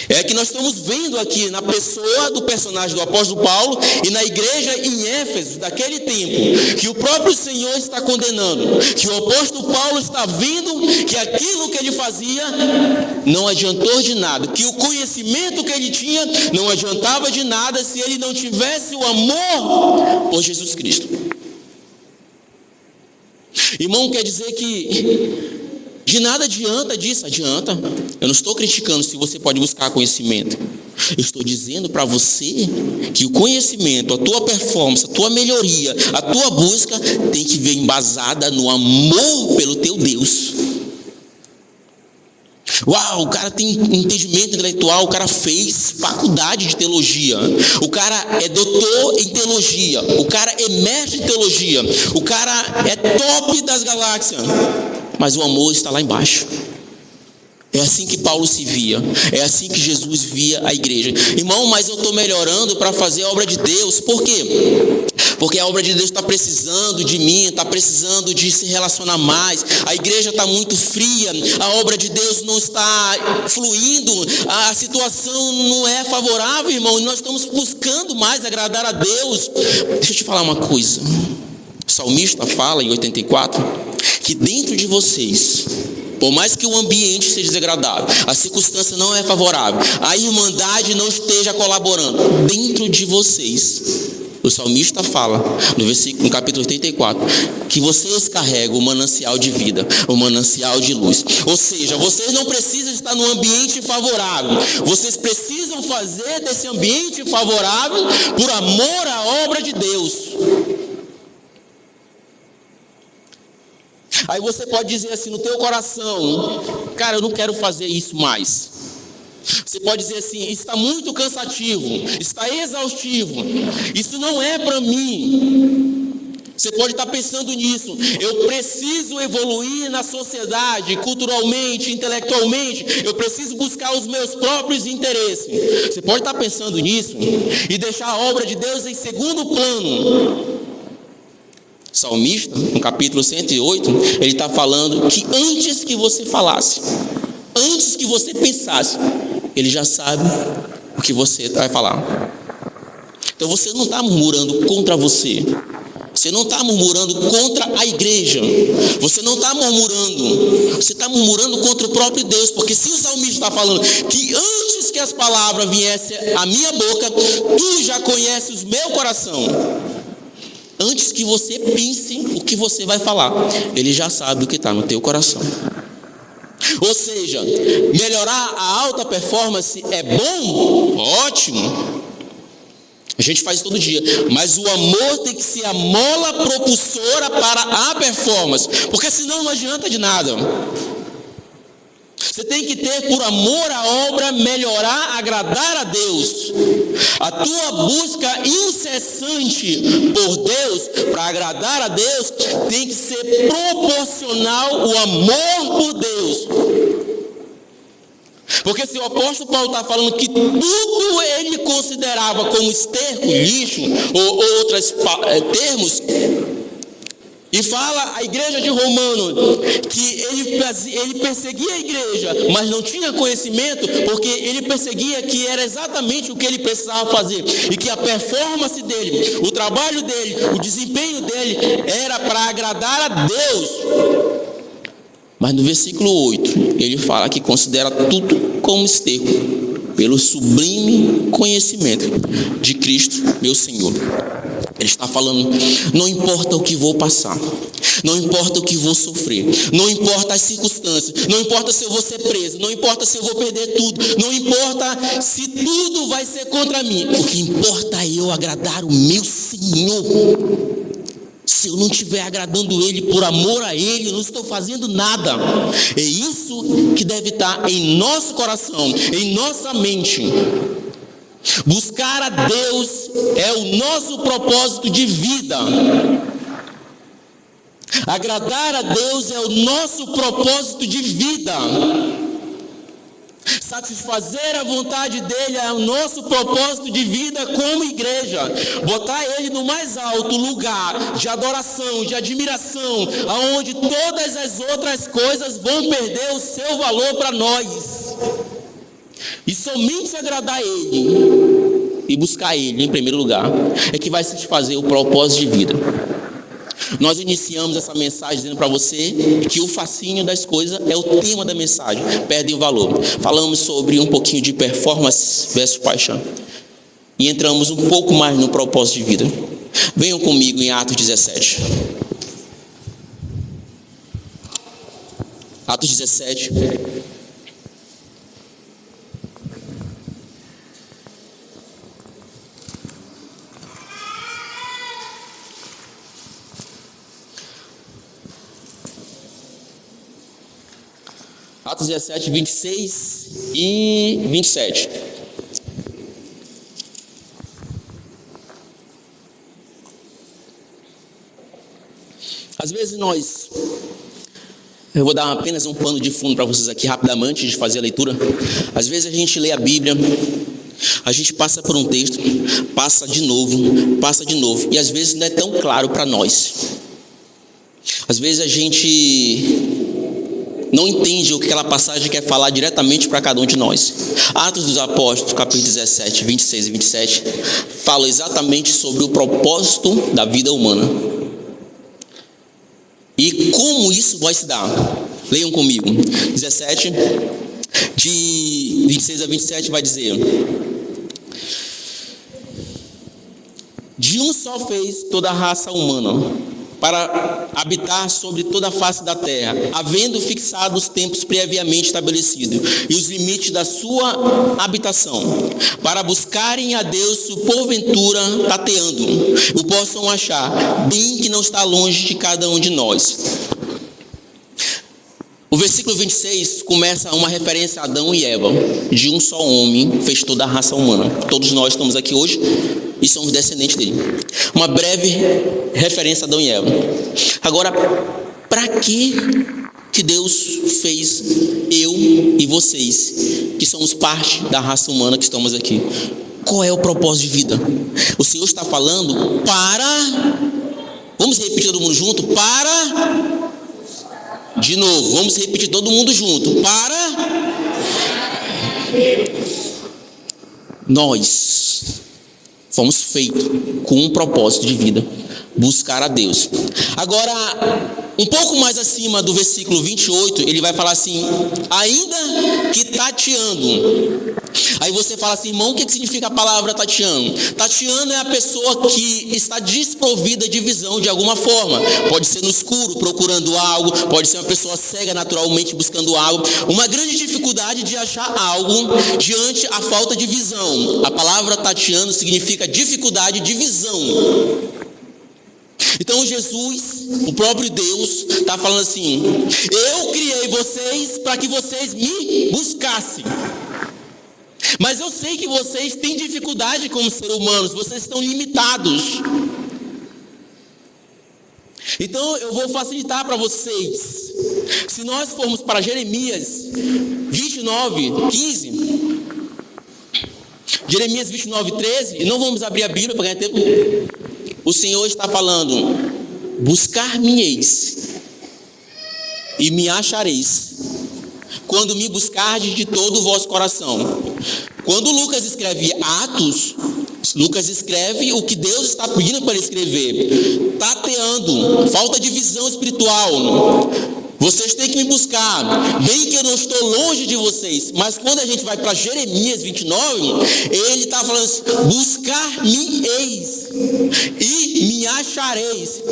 É que nós estamos vendo aqui na pessoa do personagem do apóstolo Paulo e na igreja em Éfeso, daquele tempo, que o próprio Senhor está condenando, que o apóstolo Paulo está vendo que aquilo que ele fazia não adiantou de nada, que o conhecimento que ele tinha não adiantava de nada se ele não tivesse o amor por Jesus Cristo. Irmão, quer dizer que de nada adianta disso, adianta. Eu não estou criticando se você pode buscar conhecimento. Eu estou dizendo para você que o conhecimento, a tua performance, a tua melhoria, a tua busca tem que vir embasada no amor pelo teu Deus. Uau, o cara tem entendimento intelectual, o cara fez faculdade de teologia, o cara é doutor em teologia, o cara é mestre em teologia, o cara é top das galáxias, mas o amor está lá embaixo. É assim que Paulo se via, é assim que Jesus via a igreja. Irmão, mas eu estou melhorando para fazer a obra de Deus. Por quê? Porque a obra de Deus está precisando de mim, está precisando de se relacionar mais. A igreja está muito fria, a obra de Deus não está fluindo, a situação não é favorável, irmão, e nós estamos buscando mais agradar a Deus. Deixa eu te falar uma coisa. O salmista fala em 84 que dentro de vocês, por mais que o ambiente seja desagradável, a circunstância não é favorável, a irmandade não esteja colaborando, dentro de vocês, o salmista fala no capítulo 84, que vocês carregam o manancial de vida, o manancial de luz. Ou seja, vocês não precisam estar num ambiente favorável, vocês precisam fazer desse ambiente favorável por amor à obra de Deus. Aí você pode dizer assim no teu coração: cara, eu não quero fazer isso mais. Você pode dizer assim: está muito cansativo, está exaustivo, isso não é para mim. Você pode estar pensando nisso. Eu preciso evoluir na sociedade, culturalmente, intelectualmente. Eu preciso buscar os meus próprios interesses. Você pode estar pensando nisso e deixar a obra de Deus em segundo plano. Salmista, no capítulo 108, ele está falando que antes que você falasse, antes que você pensasse, ele já sabe o que você vai falar. Então você não está murmurando contra você, você não está murmurando contra a igreja, você não está murmurando, você está murmurando contra o próprio Deus, porque se o salmista está falando que antes que as palavras viessem à minha boca, tu já conheces o meu coração. Antes que você pense o que você vai falar, ele já sabe o que está no teu coração. Ou seja, melhorar a alta performance é bom? Ótimo. A gente faz todo dia. Mas o amor tem que ser a mola propulsora para a performance. Porque senão não adianta de nada. Você tem que ter por amor à obra, melhorar, agradar a Deus. A tua busca incessante por Deus, para agradar a Deus, tem que ser proporcional ao amor por Deus. Porque se o apóstolo Paulo está falando que tudo ele considerava como esterco, lixo, ou outros termos, e fala a igreja de Romano que ele perseguia a igreja, mas não tinha conhecimento, porque ele perseguia que era exatamente o que ele precisava fazer, e que a performance dele, o trabalho dele, o desempenho dele era para agradar a Deus. Mas no versículo 8, ele fala que considera tudo como esterco, pelo sublime conhecimento de Cristo, meu Senhor. Ele está falando: não importa o que vou passar, não importa o que vou sofrer, não importa as circunstâncias, não importa se eu vou ser preso, não importa se eu vou perder tudo, não importa se tudo vai ser contra mim, o que importa é eu agradar o meu Senhor. Se eu não estiver agradando Ele, por amor a Ele, eu não estou fazendo nada. É isso que deve estar em nosso coração, em nossa mente. Buscar a Deus é o nosso propósito de vida. Agradar a Deus é o nosso propósito de vida. Satisfazer a vontade dele é o nosso propósito de vida como igreja. Botar ele no mais alto lugar de adoração, de admiração, aonde todas as outras coisas vão perder o seu valor para nós. E somente agradar ele e buscar ele em primeiro lugar é que vai satisfazer o propósito de vida. Nós iniciamos essa mensagem dizendo para você que o fascínio das coisas é o tema da mensagem, perdem o valor. Falamos sobre um pouquinho de performance versus paixão e entramos um pouco mais no propósito de vida. Venham comigo em Atos 17. Atos 17. Atos 17, 26 e 27. Às vezes eu vou dar apenas um pano de fundo para vocês aqui rapidamente, antes de fazer a leitura. Às vezes a gente lê a Bíblia, a gente passa por um texto, passa de novo, e às vezes não é tão claro para nós. Às vezes a gente não entende o que aquela passagem quer falar diretamente para cada um de nós. Atos dos Apóstolos, capítulo 17, 26 e 27, fala exatamente sobre o propósito da vida humana. E como isso vai se dar? Leiam comigo. 17, de 26 a 27 vai dizer: de um só fez toda a raça humana, para habitar sobre toda a face da terra, havendo fixado os tempos previamente estabelecidos e os limites da sua habitação, para buscarem a Deus, se porventura tateando, o possam achar, bem que não está longe de cada um de nós. O versículo 26 começa uma referência a Adão e Eva. De um só homem fez toda a raça humana. Todos nós estamos aqui hoje e somos descendentes dele. Uma breve referência a Adão e Eva. Agora, para que Deus fez eu e vocês, que somos parte da raça humana que estamos aqui? Qual é o propósito de vida? O Senhor está falando para... Vamos repetir todo mundo junto? Para... De novo, vamos repetir todo mundo junto. Para... Nós fomos feitos com um propósito de vida: buscar a Deus. Agora, um pouco mais acima do versículo 28, ele vai falar assim: ainda que tateando. Aí você fala assim: irmão, o que significa a palavra tateando? Tateando é a pessoa que está desprovida de visão de alguma forma. Pode ser no escuro, procurando algo. Pode ser uma pessoa cega naturalmente, buscando algo. Uma grande dificuldade de achar algo diante a falta de visão. A palavra tateando significa dificuldade de visão. Então Jesus, o próprio Deus, está falando assim: eu criei vocês para que vocês me buscassem. Mas eu sei que vocês têm dificuldade como seres humanos, vocês estão limitados. Então eu vou facilitar para vocês. Se nós formos para Jeremias 29, 15, Jeremias 29, 13, e não vamos abrir a Bíblia para ganhar tempo. O Senhor está falando: buscar-me-eis e me achareis, quando me buscardes de todo o vosso coração. Quando Lucas escreve Atos, Lucas escreve o que Deus está pedindo para ele escrever: tateando, falta de visão espiritual. Vocês têm que me buscar, bem que eu não estou longe de vocês. Mas quando a gente vai para Jeremias 29, ele está falando assim: buscar-me-eis e me achareis.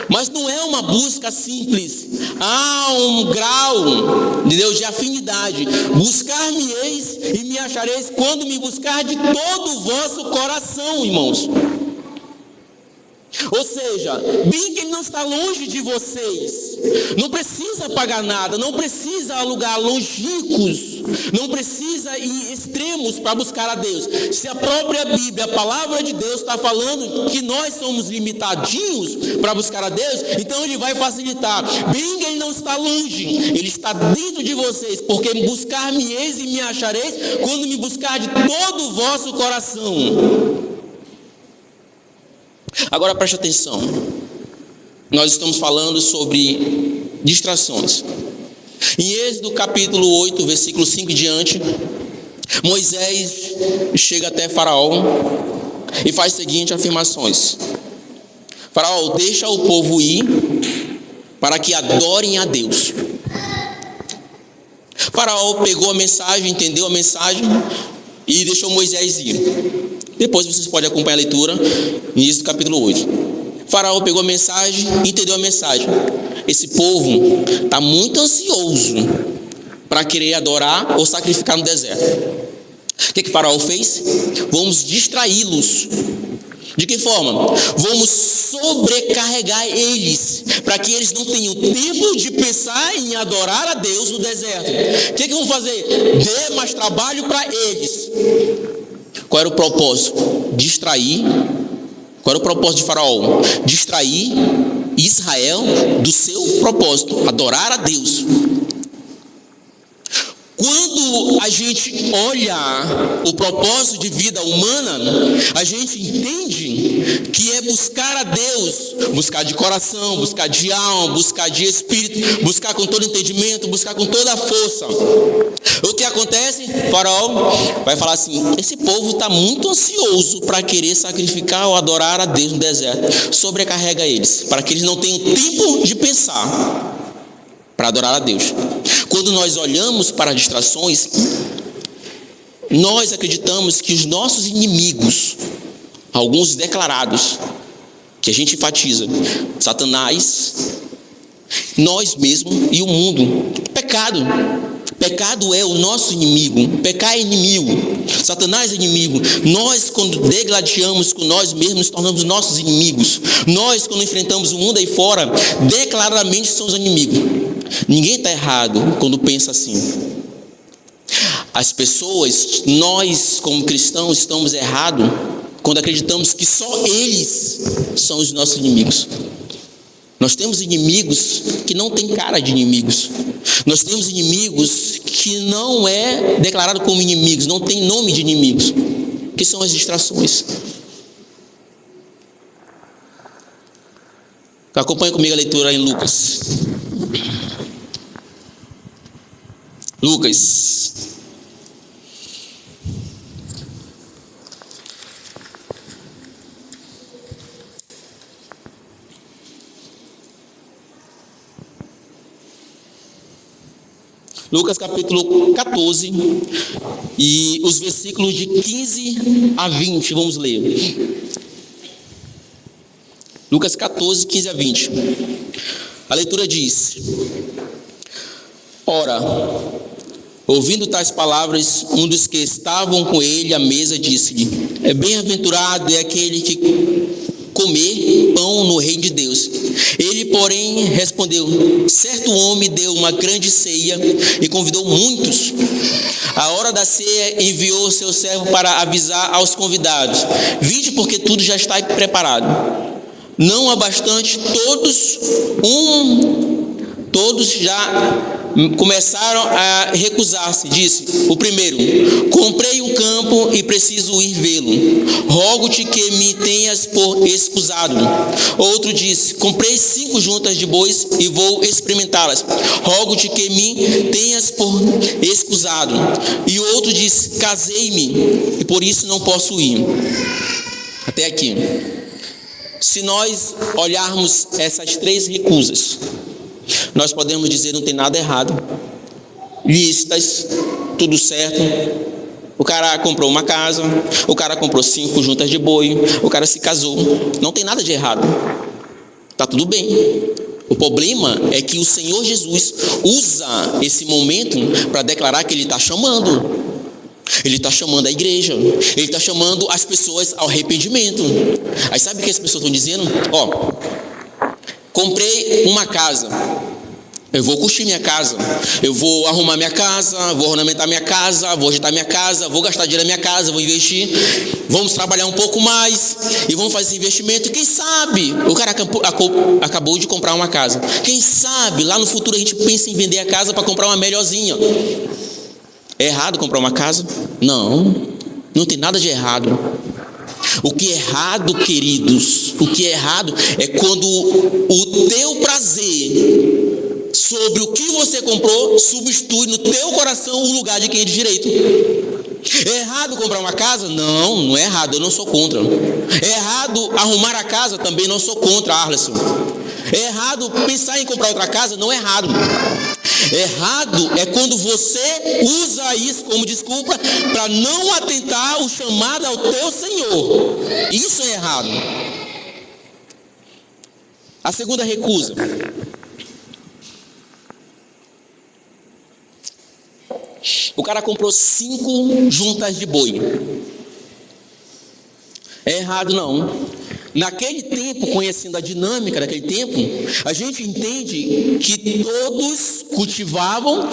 Mas não é uma busca simples. Há um grau de Deus, de afinidade. Buscar-me-eis e me achareis quando me buscar de todo o vosso coração, irmãos. Ou seja, bem que Ele não está longe de vocês. Não precisa pagar nada, não precisa alugar longínquos, não precisa ir em extremos para buscar a Deus. Se a própria Bíblia, a palavra de Deus, está falando que nós somos limitadinhos para buscar a Deus, então Ele vai facilitar. Bem que Ele não está longe, Ele está dentro de vocês, porque buscar-me-eis e me achareis quando me buscar de todo o vosso coração. Agora preste atenção, nós estamos falando sobre distrações. Em Êxodo capítulo 8, versículo 5 em diante, Moisés chega até Faraó e faz as seguintes afirmações: Faraó, deixa o povo ir para que adorem a Deus. Faraó pegou a mensagem, entendeu a mensagem e deixou Moisés ir. Depois vocês podem acompanhar a leitura, início do capítulo 8. Faraó pegou a mensagem, entendeu a mensagem. Esse povo está muito ansioso para querer adorar ou sacrificar no deserto. O que Faraó fez? Vamos distraí-los. De que forma? Vamos sobrecarregar eles, para que eles não tenham tempo de pensar em adorar a Deus no deserto. O que vamos fazer? Dê mais trabalho para eles. Qual era o propósito? Distrair. Qual era o propósito de Faraó? Distrair Israel do seu propósito, adorar a Deus. Quando a gente olha o propósito de vida humana, a gente entende que é buscar a Deus, buscar de coração, buscar de alma, buscar de espírito, buscar com todo entendimento, buscar com toda a força. O que acontece? Faraó vai falar assim: esse povo está muito ansioso para querer sacrificar ou adorar a Deus no deserto. Sobrecarrega eles, para que eles não tenham tempo de pensar para adorar a Deus. Quando nós olhamos para as distrações, nós acreditamos que os nossos inimigos, alguns declarados, que a gente enfatiza, Satanás, nós mesmos e o mundo, pecado é o nosso inimigo, pecar é inimigo, Satanás é inimigo. Nós, quando degladiamos com nós mesmos, nos tornamos nossos inimigos. Nós, quando enfrentamos o mundo aí fora, declaradamente somos inimigos. Ninguém está errado quando pensa assim. As pessoas, nós como cristãos, estamos errados quando acreditamos que só eles são os nossos inimigos. Nós temos inimigos que não têm cara de inimigos. Nós temos inimigos que não é declarado como inimigos, não tem nome de inimigos, que são as distrações. Acompanhe comigo a leitura em Lucas. Lucas capítulo 14 e os versículos de 15 a 20, vamos ler. Lucas 14, 15 a 20. A leitura diz: Ora, ouvindo tais palavras, um dos que estavam com ele à mesa disse-lhe: bem-aventurado é aquele que comer pão no reino de Deus. Ele, porém, respondeu: certo homem deu uma grande ceia e convidou muitos. À hora da ceia enviou seu servo para avisar aos convidados: vinde, porque tudo já está preparado. Não há bastante, todos já começaram a recusar-se. Disse o primeiro: comprei um campo e preciso ir vê-lo. Rogo-te que me tenhas por escusado. Outro disse: comprei 5 juntas de bois e vou experimentá-las. Rogo-te que me tenhas por escusado. E outro disse: casei-me e por isso não posso ir. Até aqui. Se nós olharmos essas 3 recusas, nós podemos dizer: não tem nada errado, listas, tudo certo. O cara comprou uma casa, o cara comprou 5 juntas de boi, o cara se casou, não tem nada de errado, está tudo bem. O problema é que o Senhor Jesus usa esse momento para declarar que Ele está chamando. Ele está chamando a igreja, ele está chamando as pessoas ao arrependimento. Aí sabe o que as pessoas estão dizendo? Ó, comprei uma casa, eu vou curtir minha casa, eu vou arrumar minha casa, vou ornamentar minha casa, vou ajeitar minha casa, vou gastar dinheiro na minha casa, vou investir, vamos trabalhar um pouco mais e vamos fazer esse investimento. Quem sabe o cara acabou de comprar uma casa, quem sabe lá no futuro a gente pensa em vender a casa para comprar uma melhorzinha. É errado comprar uma casa? Não tem nada de errado. O que é errado, queridos, o que é errado é quando o teu prazer sobre o que você comprou substitui no teu coração o lugar de quem é de direito. É errado comprar uma casa? Não é errado, eu não sou contra. É errado arrumar a casa? Também não sou contra, Arleson. É errado pensar em comprar outra casa? Não é errado. Errado é quando você usa isso como desculpa para não atentar o chamado ao teu Senhor. Isso é errado. A segunda recusa. O cara comprou 5 juntas de boi. É errado não. Naquele tempo, conhecendo a dinâmica daquele tempo, a gente entende que todos cultivavam,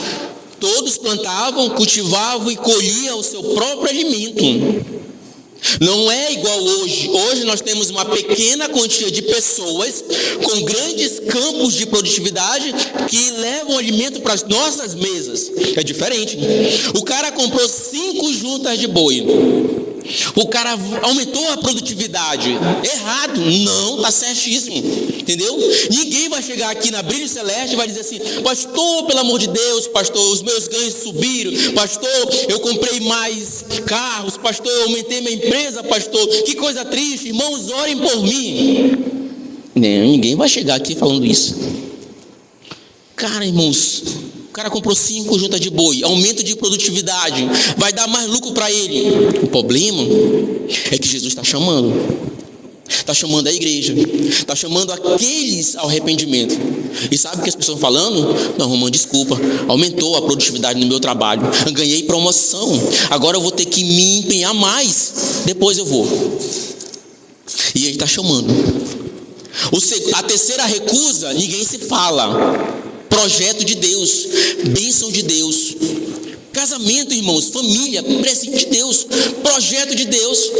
todos plantavam, cultivavam e colhiam o seu próprio alimento. Não é igual hoje. Hoje nós temos uma pequena quantia de pessoas com grandes campos de produtividade que levam alimento para as nossas mesas. É diferente. O cara comprou 5 juntas de boi. O cara aumentou a produtividade. Errado? Não, está certíssimo. Entendeu? Ninguém vai chegar aqui na Brilho Celeste e vai dizer assim: pastor, pelo amor de Deus, pastor, os meus ganhos subiram, pastor, eu comprei mais carros, pastor, eu aumentei minha empresa, pastor, que coisa triste, irmãos, orem por mim. Ninguém vai chegar aqui falando isso. Cara, irmãos, o cara comprou 5 juntas de boi, aumento de produtividade, vai dar mais lucro para ele. O problema é que Jesus está chamando a igreja, está chamando aqueles ao arrependimento. E sabe o que as pessoas estão falando? Não, Romano, desculpa, aumentou a produtividade no meu trabalho, eu ganhei promoção, agora eu vou ter que me empenhar mais, depois eu vou. E ele está chamando. A terceira recusa, ninguém se fala. Projeto de Deus, bênção de Deus, casamento, irmãos, família, presente de Deus, projeto de Deus.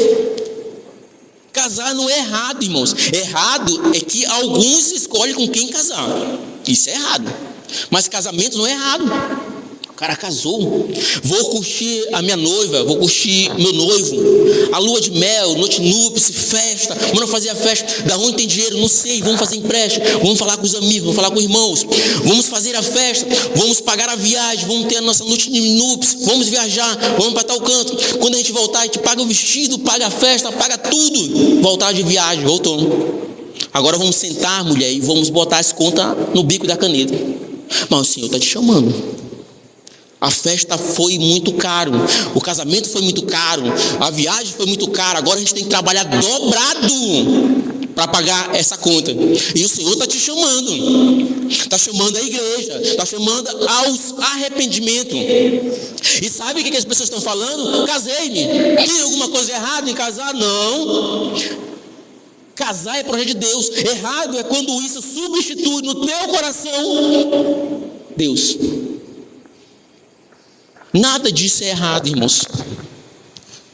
Casar não é errado, irmãos. Errado é que alguns escolhem com quem casar. Isso é errado. Mas casamento não é errado. O cara casou. Vou curtir a minha noiva, vou curtir meu noivo. A lua de mel, noite núpcias, festa. Vamos fazer a festa. Da onde tem dinheiro? Não sei. Vamos fazer empréstimo. Vamos falar com os amigos, vamos falar com os irmãos. Vamos fazer a festa. Vamos pagar a viagem. Vamos ter a nossa noite de núpcias. Vamos viajar. Vamos para tal canto. Quando a gente voltar, a gente paga o vestido, paga a festa, paga tudo. Voltar de viagem, voltou. Agora vamos sentar, mulher, e vamos botar as contas no bico da caneta. Mas o Senhor está te chamando. A festa foi muito caro, o casamento foi muito caro, a viagem foi muito cara. Agora a gente tem que trabalhar dobrado para pagar essa conta. E o Senhor está te chamando, está chamando a igreja, está chamando aos arrependimentos. E sabe o que as pessoas estão falando? Casei-me. Tem alguma coisa errada em casar? Não. Casar é projeto de Deus. Errado é quando isso substitui no teu coração Deus. Nada disso é errado, irmãos.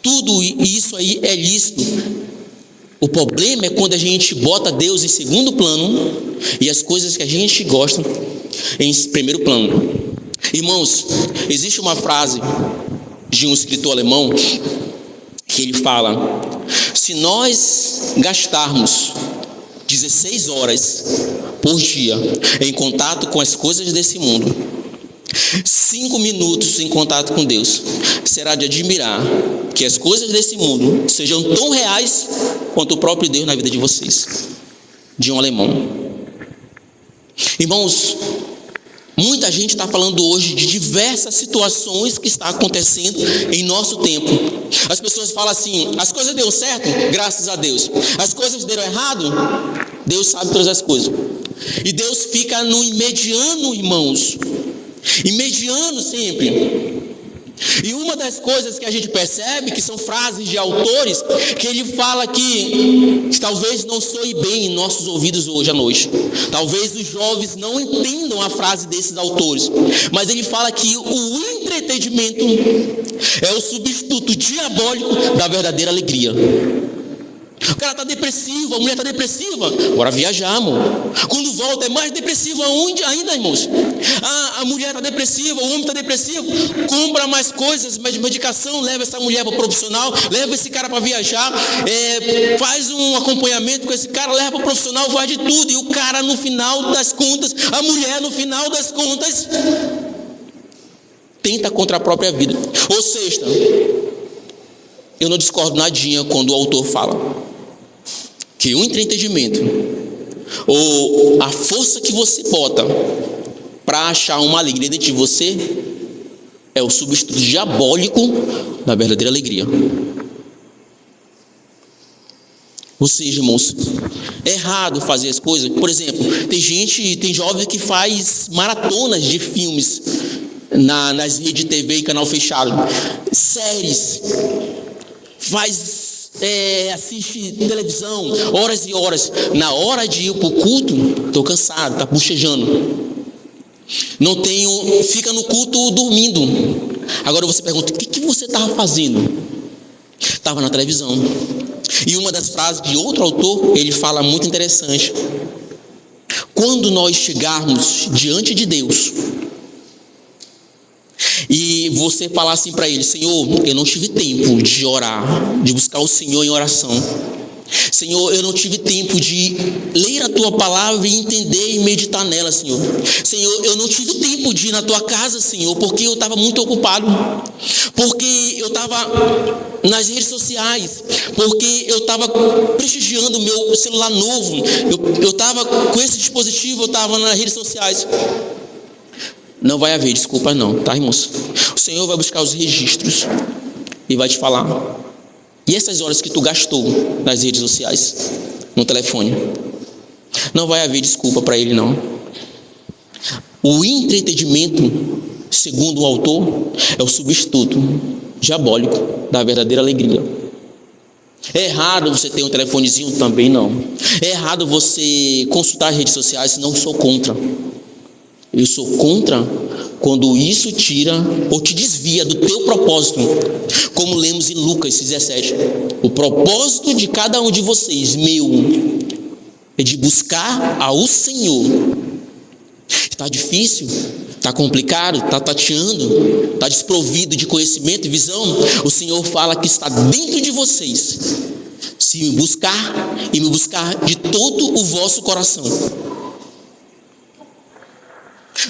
Tudo isso aí é lícito. O problema é quando a gente bota Deus em segundo plano e as coisas que a gente gosta em primeiro plano. Irmãos, existe uma frase de um escritor alemão que ele fala: se nós gastarmos 16 horas por dia em contato com as coisas desse mundo, 5 minutos em contato com Deus, será de admirar que as coisas desse mundo sejam tão reais quanto o próprio Deus na vida de vocês. De um alemão. Irmãos, muita gente está falando hoje de diversas situações que estão acontecendo em nosso tempo. As pessoas falam assim: as coisas deram certo, graças a Deus. As coisas deram errado, Deus sabe todas as coisas. E Deus fica no imediano, irmãos. E mediano sempre. E uma das coisas que a gente percebe, que são frases de autores, que ele fala que talvez não soe bem em nossos ouvidos hoje à noite. Talvez os jovens não entendam a frase desses autores. Mas ele fala que o entretenimento é o substituto diabólico da verdadeira alegria. O cara está depressivo, a mulher está depressiva, bora viajar, amor. Quando volta é mais depressivo ainda, irmãos. A mulher está depressiva, o homem está depressivo, compra mais coisas, mais medicação, leva essa mulher para o profissional, leva esse cara para viajar, faz um acompanhamento com esse cara, leva para o profissional, faz de tudo. E o cara no final das contas, a mulher no final das contas, tenta contra a própria vida. Ou seja, eu não discordo nadinha quando o autor fala que o entretenimento ou a força que você bota para achar uma alegria dentro de você é o substituto diabólico da verdadeira alegria. Ou seja, irmãos, é errado fazer as coisas. Por exemplo, tem jovem que faz maratonas de filmes nas redes de TV e canal fechado, séries, assiste televisão, horas e horas. Na hora de ir para o culto, estou cansado, está bochejando. Fica no culto dormindo. Agora você pergunta, o que você estava fazendo? Estava na televisão. E uma das frases de outro autor, ele fala muito interessante. Quando nós chegarmos diante de Deus e você falar assim para ele: Senhor, eu não tive tempo de orar, de buscar o Senhor em oração. Senhor, eu não tive tempo de ler a Tua palavra e entender e meditar nela, Senhor. Senhor, eu não tive tempo de ir na Tua casa, Senhor, porque eu estava muito ocupado, porque eu estava nas redes sociais, porque eu estava prestigiando o meu celular novo, eu estava com esse dispositivo, eu estava nas redes sociais. Não vai haver desculpa não, tá, irmãos? O Senhor vai buscar os registros e vai te falar: e essas horas que tu gastou nas redes sociais, no telefone? Não vai haver desculpa para ele não. O entretenimento, segundo o autor, é o substituto diabólico da verdadeira alegria. É errado você ter um telefonezinho? Também não. É errado você consultar as redes sociais? Não sou contra. Eu sou contra quando isso tira ou te desvia do teu propósito, como lemos em Lucas 17. O propósito de cada um de vocês, meu, é de buscar ao Senhor. Está difícil? Está complicado? Está tateando? Está desprovido de conhecimento e visão? O Senhor fala que está dentro de vocês. Se me buscar e me buscar de todo o vosso coração.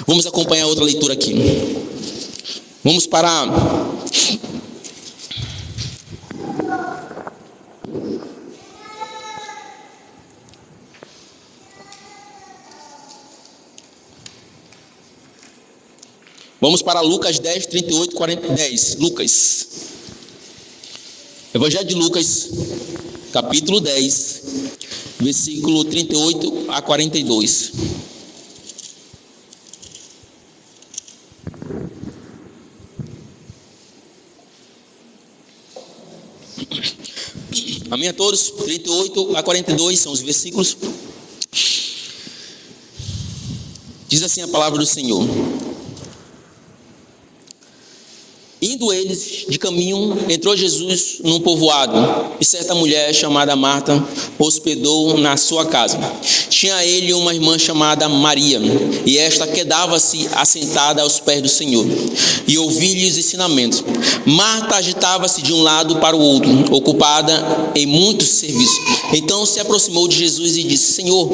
Vamos acompanhar outra leitura aqui. Vamos para Lucas 10, 38, 40, 10. Lucas. Evangelho de Lucas, capítulo 10, versículo 38 a 42. Amém a todos? 38 a 42 são os versículos. Diz assim a palavra do Senhor: indo eles de caminho, entrou Jesus num povoado, e certa mulher chamada Marta hospedou na sua casa. Tinha ele uma irmã chamada Maria, e esta quedava-se assentada aos pés do Senhor, e ouvia-lhe os ensinamentos. Marta agitava-se de um lado para o outro, ocupada em muitos serviços. Então se aproximou de Jesus e disse: Senhor,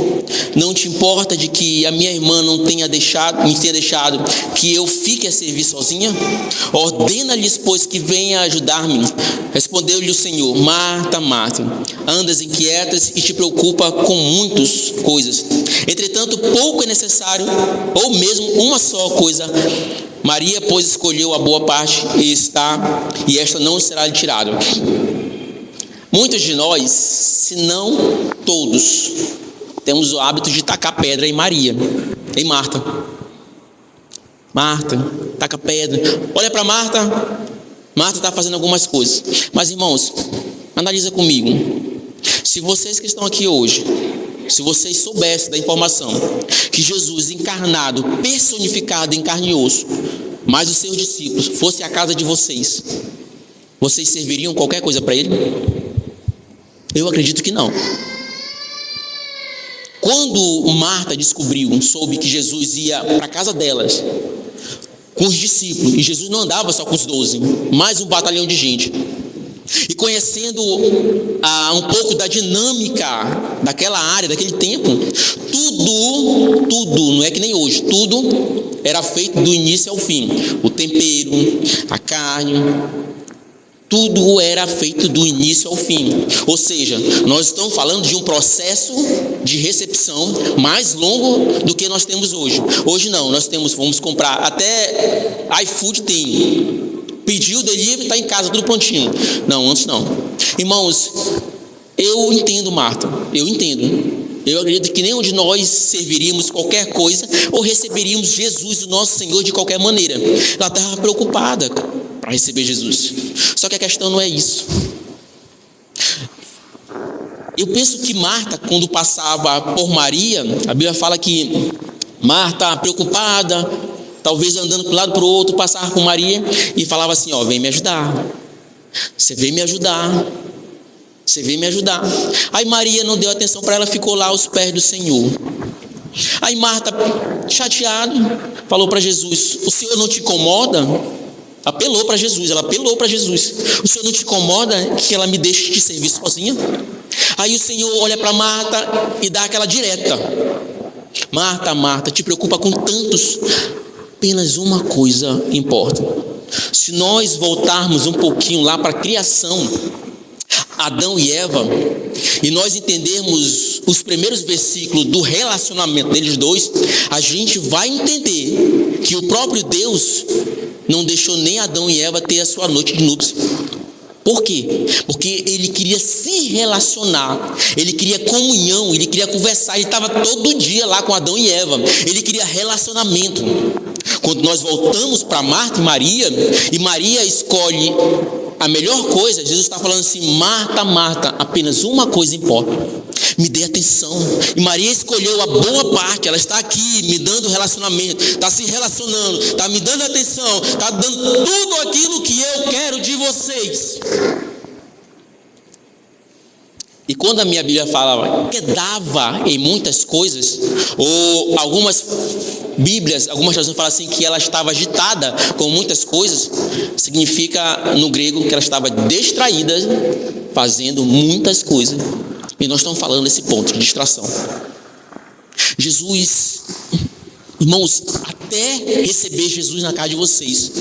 não te importa de que a minha irmã me tenha deixado que eu fique a servir sozinha? Ordena-lhes, pois, que venha ajudar-me. Respondeu-lhe o Senhor: Marta, Marta, andas inquietas e te preocupa com muitas coisas. Entretanto, pouco é necessário, ou mesmo uma só coisa. Maria, pois, escolheu a boa parte e esta não será lhe tirada. Muitos de nós, se não todos, temos o hábito de tacar pedra em Maria, em Marta. Marta, taca pedra. Olha para Marta, Marta está fazendo algumas coisas. Mas, irmãos, analisa comigo. Se vocês que estão aqui hoje, se vocês soubessem da informação que Jesus encarnado, personificado em carne e osso, mas os seus discípulos fossem à casa de vocês, vocês serviriam qualquer coisa para ele? Eu acredito que não. Quando Marta soube que Jesus ia para a casa delas com os discípulos, e Jesus não andava só com os 12, mais um batalhão de gente, e conhecendo um pouco da dinâmica daquela área, daquele tempo, tudo, não é que nem hoje, tudo era feito do início ao fim. O tempero, a carne, tudo era feito do início ao fim. Ou seja, nós estamos falando de um processo de recepção mais longo do que nós temos hoje. Hoje não, vamos comprar, até iFood tem. Pediu o delivery, está em casa, tudo prontinho. Não, antes não. Irmãos, eu entendo Marta, eu entendo. Eu acredito que nenhum de nós serviríamos qualquer coisa ou receberíamos Jesus, o nosso Senhor, de qualquer maneira. Ela estava preocupada para receber Jesus. Só que a questão não é isso. Eu penso que Marta, quando passava por Maria, a Bíblia fala que Marta, preocupada, talvez andando para um lado para o outro, passava por Maria e falava assim: ó, vem me ajudar. Você vem me ajudar. Você vem me ajudar. Aí Maria não deu atenção para ela, ficou lá aos pés do Senhor. Aí Marta, chateada, falou para Jesus: o Senhor não te incomoda? Apelou para Jesus, ela apelou para Jesus: o Senhor não te incomoda que ela me deixe te servir sozinha? Aí o Senhor olha para Marta e dá aquela direta: Marta, Marta, te preocupa com tantos, apenas uma coisa importa. Se nós voltarmos um pouquinho lá para a criação, Adão e Eva, e nós entendermos os primeiros versículos do relacionamento deles dois, a gente vai entender que o próprio Deus não deixou nem Adão e Eva ter a sua noite de núpcias. Por quê? Porque ele queria se relacionar, ele queria comunhão, ele queria conversar, ele estava todo dia lá com Adão e Eva, ele queria relacionamento. Quando nós voltamos para Marta e Maria escolhe a melhor coisa, Jesus está falando assim: Marta, Marta, apenas uma coisa importa, me dê atenção. E Maria escolheu a boa parte, ela está aqui me dando relacionamento, está se relacionando, está me dando atenção, está dando tudo aquilo que eu quero de vocês. E quando a minha Bíblia fala que dava em muitas coisas, ou algumas Bíblias, algumas traduções falam assim que ela estava agitada com muitas coisas, significa no grego que ela estava distraída, fazendo muitas coisas. E nós estamos falando desse ponto de distração. Jesus, irmãos, até receber Jesus na casa de vocês,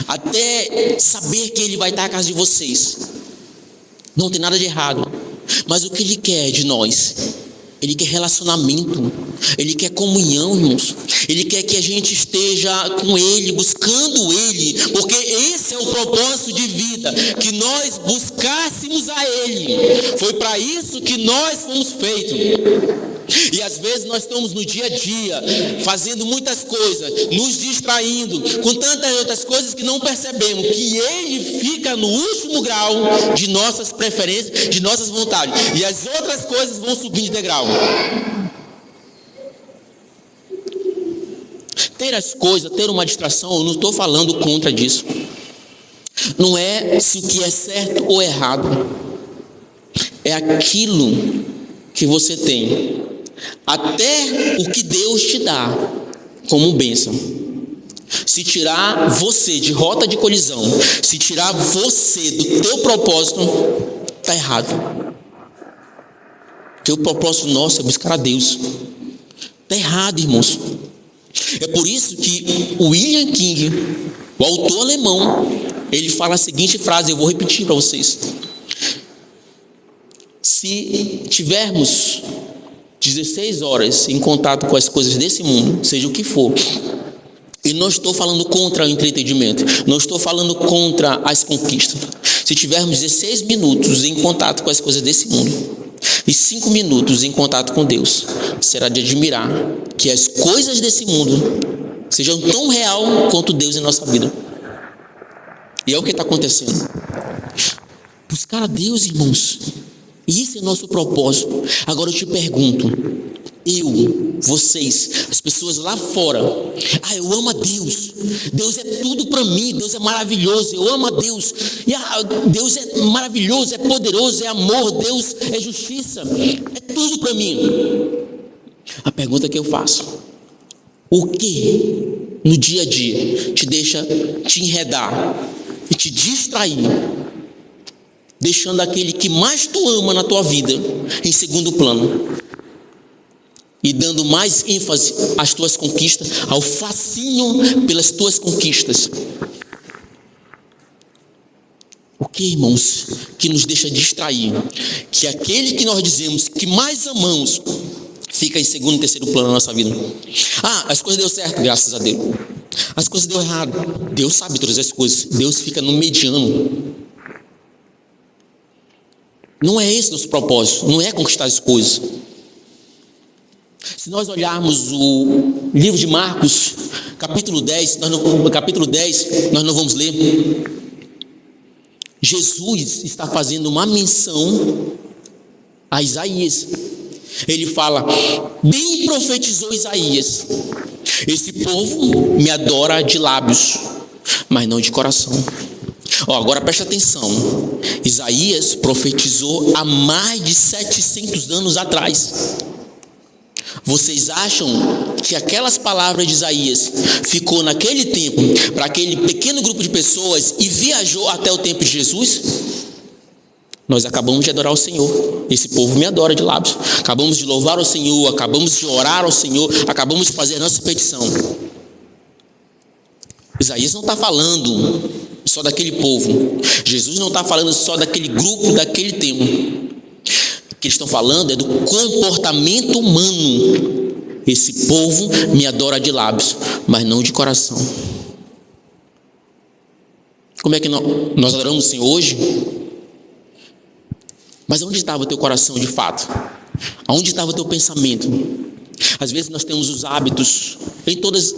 até saber que Ele vai estar na casa de vocês, não tem nada de errado. Mas o que Ele quer de nós? Ele quer relacionamento, Ele quer comunhão, irmãos. Ele quer que a gente esteja com Ele, buscando Ele, porque esse é o propósito de vida, que nós buscássemos a Ele. Foi para isso que nós fomos feitos. E às vezes nós estamos no dia a dia, fazendo muitas coisas, nos distraindo com tantas outras coisas que não percebemos que Ele fica no último grau de nossas preferências, de nossas vontades, e as outras coisas vão subindo de degrau. Ter as coisas, ter uma distração, eu não estou falando contra disso. Não é se o que é certo ou errado, é aquilo que você tem, até o que Deus te dá como bênção. Se tirar você de rota de colisão, se tirar você do teu propósito, está errado. Porque o propósito nosso é buscar a Deus. Está errado, irmãos. É por isso que o William King, o autor alemão, ele fala a seguinte frase, eu vou repetir para vocês: se tivermos 16 horas em contato com as coisas desse mundo, seja o que for, e não estou falando contra o entretenimento, não estou falando contra as conquistas, se tivermos 16 minutos em contato com as coisas desse mundo e 5 minutos em contato com Deus, será de admirar que as coisas desse mundo sejam tão real quanto Deus em nossa vida. E é o que está acontecendo. Buscar a Deus, irmãos. Isso é nosso propósito. Agora eu te pergunto, vocês, as pessoas lá fora, eu amo a Deus, Deus é tudo para mim, Deus é maravilhoso, eu amo a Deus, Deus é maravilhoso, é poderoso, é amor, Deus é justiça, é tudo para mim. A pergunta que eu faço: o que no dia a dia te deixa te enredar e te distrair, deixando aquele que mais tu ama na tua vida em segundo plano e dando mais ênfase às tuas conquistas, ao fascínio pelas tuas conquistas? O que, irmãos, que nos deixa distrair? Que aquele que nós dizemos que mais amamos fica em segundo e terceiro plano na nossa vida. As coisas deu certo, graças a Deus. As coisas deu errado, Deus sabe todas as coisas. Deus fica no mediano. Não é esse nosso propósito, não é conquistar as coisas. Se nós olharmos o livro de Marcos, capítulo 10, nós não vamos ler. Jesus está fazendo uma menção a Isaías. Ele fala: bem profetizou Isaías, esse povo me adora de lábios, mas não de coração. Agora presta atenção. Isaías profetizou há mais de 700 anos atrás. Vocês acham que aquelas palavras de Isaías ficou naquele tempo para aquele pequeno grupo de pessoas e viajou até o tempo de Jesus? Nós acabamos de adorar o Senhor. Esse povo me adora de lábios. Acabamos de louvar o Senhor, acabamos de orar ao Senhor, acabamos de fazer a nossa petição. Isaías não está falando só daquele povo. Jesus não está falando só daquele grupo, daquele tempo. O que eles estão falando é do comportamento humano. Esse povo me adora de lábios, mas não de coração. Como é que nós adoramos o Senhor hoje? Mas onde estava o teu coração de fato? Aonde estava o teu pensamento? Às vezes nós temos os hábitos, em todos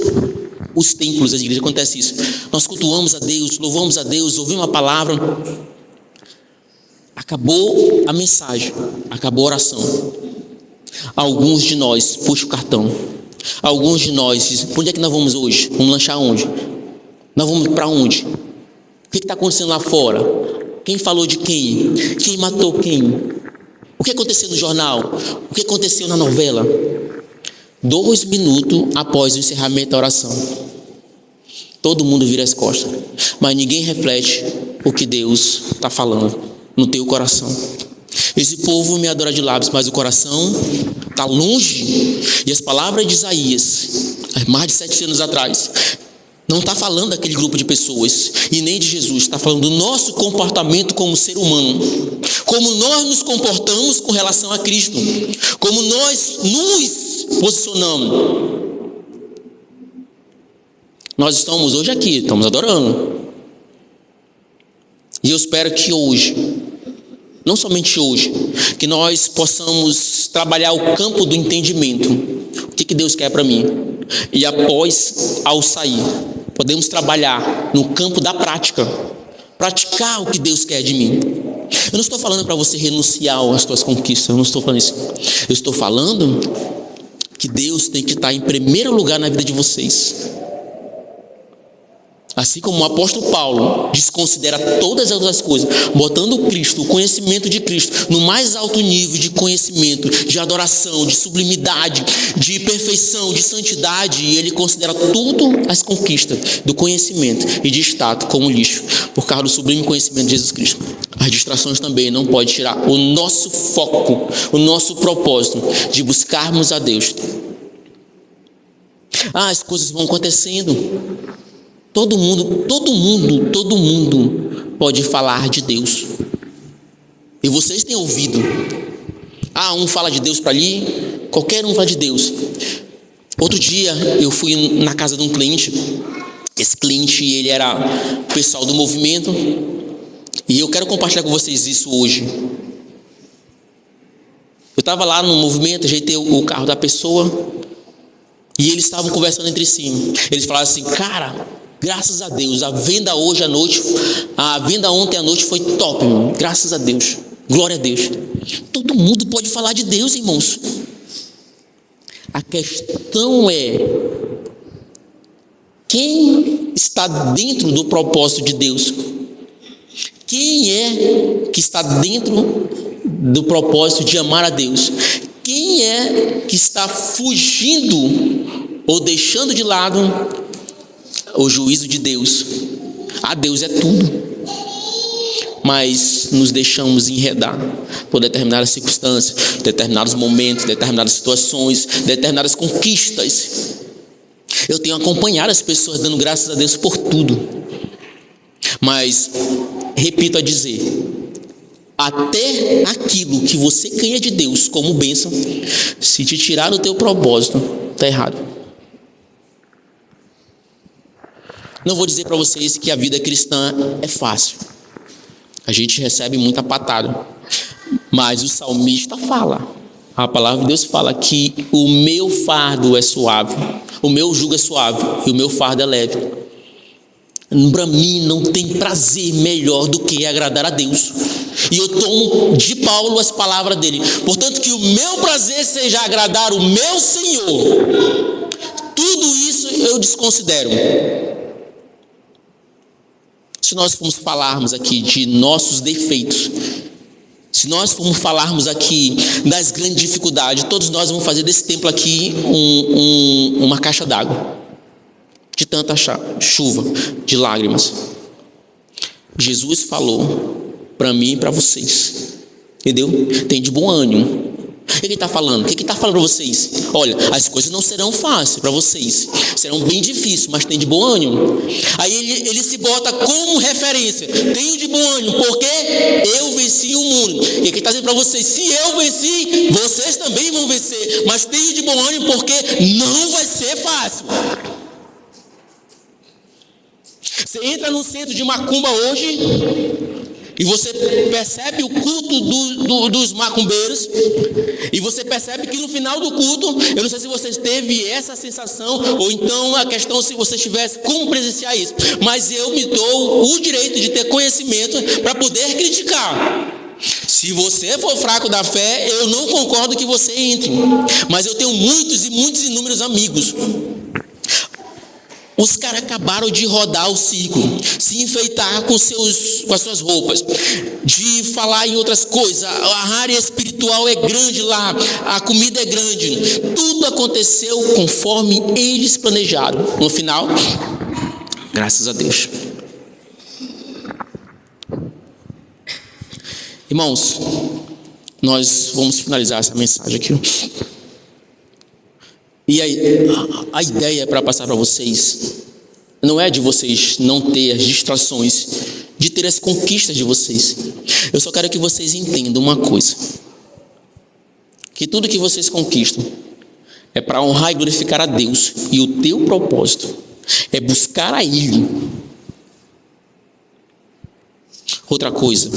os templos das igrejas acontece isso. Nós cultuamos a Deus, louvamos a Deus, ouvimos a palavra. Acabou a mensagem, acabou a oração. Alguns de nós puxam o cartão. Alguns de nós dizem: onde é que nós vamos hoje? Vamos lanchar onde? Nós vamos para onde? O que está acontecendo lá fora? Quem falou de quem? Quem matou quem? O que aconteceu no jornal? O que aconteceu na novela? 2 minutos após o encerramento da oração, todo mundo vira as costas, mas ninguém reflete o que Deus está falando no teu coração. Esse povo me adora de lábios, mas o coração está longe. E as palavras de Isaías, mais de 7 anos atrás, não está falando daquele grupo de pessoas e nem de Jesus. Está falando do nosso comportamento como ser humano, como nós nos comportamos com relação a Cristo, como nós nos posicionamos. Nós estamos hoje aqui, estamos adorando. E eu espero que hoje, não somente hoje, que nós possamos trabalhar o campo do entendimento. O que Deus quer para mim? E após, ao sair, podemos trabalhar no campo da prática. Praticar o que Deus quer de mim. Eu não estou falando para você renunciar às suas conquistas. Eu não estou falando isso. Eu estou falando que Deus tem que estar em primeiro lugar na vida de vocês. Assim como o apóstolo Paulo desconsidera todas as outras coisas, botando Cristo, o conhecimento de Cristo, no mais alto nível de conhecimento, de adoração, de sublimidade, de perfeição, de santidade, e ele considera tudo as conquistas do conhecimento e de status como lixo, por causa do sublime conhecimento de Jesus Cristo. As distrações também não podem tirar o nosso foco, o nosso propósito de buscarmos a Deus. As coisas vão acontecendo. Todo mundo pode falar de Deus. E vocês têm ouvido. Um fala de Deus para ali, qualquer um fala de Deus. Outro dia eu fui na casa de um cliente. Esse cliente, ele era pessoal do movimento. E eu quero compartilhar com vocês isso hoje. Eu estava lá no movimento, ajeitei o carro da pessoa. E eles estavam conversando entre si. Eles falaram assim: cara, Graças a Deus, a venda hoje à noite, a venda ontem à noite foi top, irmão. Graças a Deus, glória a Deus. Todo mundo pode falar de Deus, irmãos. A questão é: quem está dentro do propósito de Deus? Quem é que está dentro do propósito de amar a Deus? Quem é que está fugindo ou deixando de lado o juízo de Deus? Deus é tudo. Mas nos deixamos enredar por determinadas circunstâncias, determinados momentos, determinadas situações, determinadas conquistas. Eu tenho acompanhado as pessoas dando graças a Deus por tudo. Mas, repito a dizer, até aquilo que você ganha de Deus como bênção, se te tirar do teu propósito, está errado. Não vou dizer para vocês que a vida cristã é fácil. A gente recebe muita patada. Mas o salmista fala, a palavra de Deus fala que o meu fardo é suave, o meu jugo é suave e o meu fardo é leve. Para mim não tem prazer melhor do que agradar a Deus. E eu tomo de Paulo as palavras dele. Portanto, que o meu prazer seja agradar o meu Senhor. Tudo isso eu desconsidero. Se nós formos falarmos aqui de nossos defeitos, se nós formos falarmos aqui das grandes dificuldades, todos nós vamos fazer desse templo aqui uma caixa d'água, de tanta chuva, de lágrimas. Jesus falou para mim e para vocês, entendeu? Tem de bom ânimo. O que ele está falando? O que ele está falando para vocês? Olha, as coisas não serão fáceis para vocês, serão bem difíceis, mas tem de bom ânimo. Aí ele se bota como referência: tenho de bom ânimo, porque eu venci o mundo. E ele está dizendo para vocês: se eu venci, vocês também vão vencer, mas tenho de bom ânimo, porque não vai ser fácil. Você entra no centro de macumba hoje e você percebe o culto dos macumbeiros, e você percebe que no final do culto, eu não sei se você teve essa sensação, ou então a questão se você tivesse como presenciar isso, mas eu me dou o direito de ter conhecimento para poder criticar. Se você for fraco da fé, eu não concordo que você entre, mas eu tenho muitos e inúmeros amigos. Os caras acabaram de rodar o ciclo, se enfeitar com as suas roupas, de falar em outras coisas. A área espiritual é grande lá, a comida é grande. Tudo aconteceu conforme eles planejaram. No final, graças a Deus. Irmãos, nós vamos finalizar essa mensagem aqui. E a ideia para passar para vocês não é de vocês não ter as distrações, de ter as conquistas de vocês. Eu só quero que vocês entendam uma coisa: que tudo que vocês conquistam é para honrar e glorificar a Deus, e o teu propósito é buscar a Ele. Outra coisa: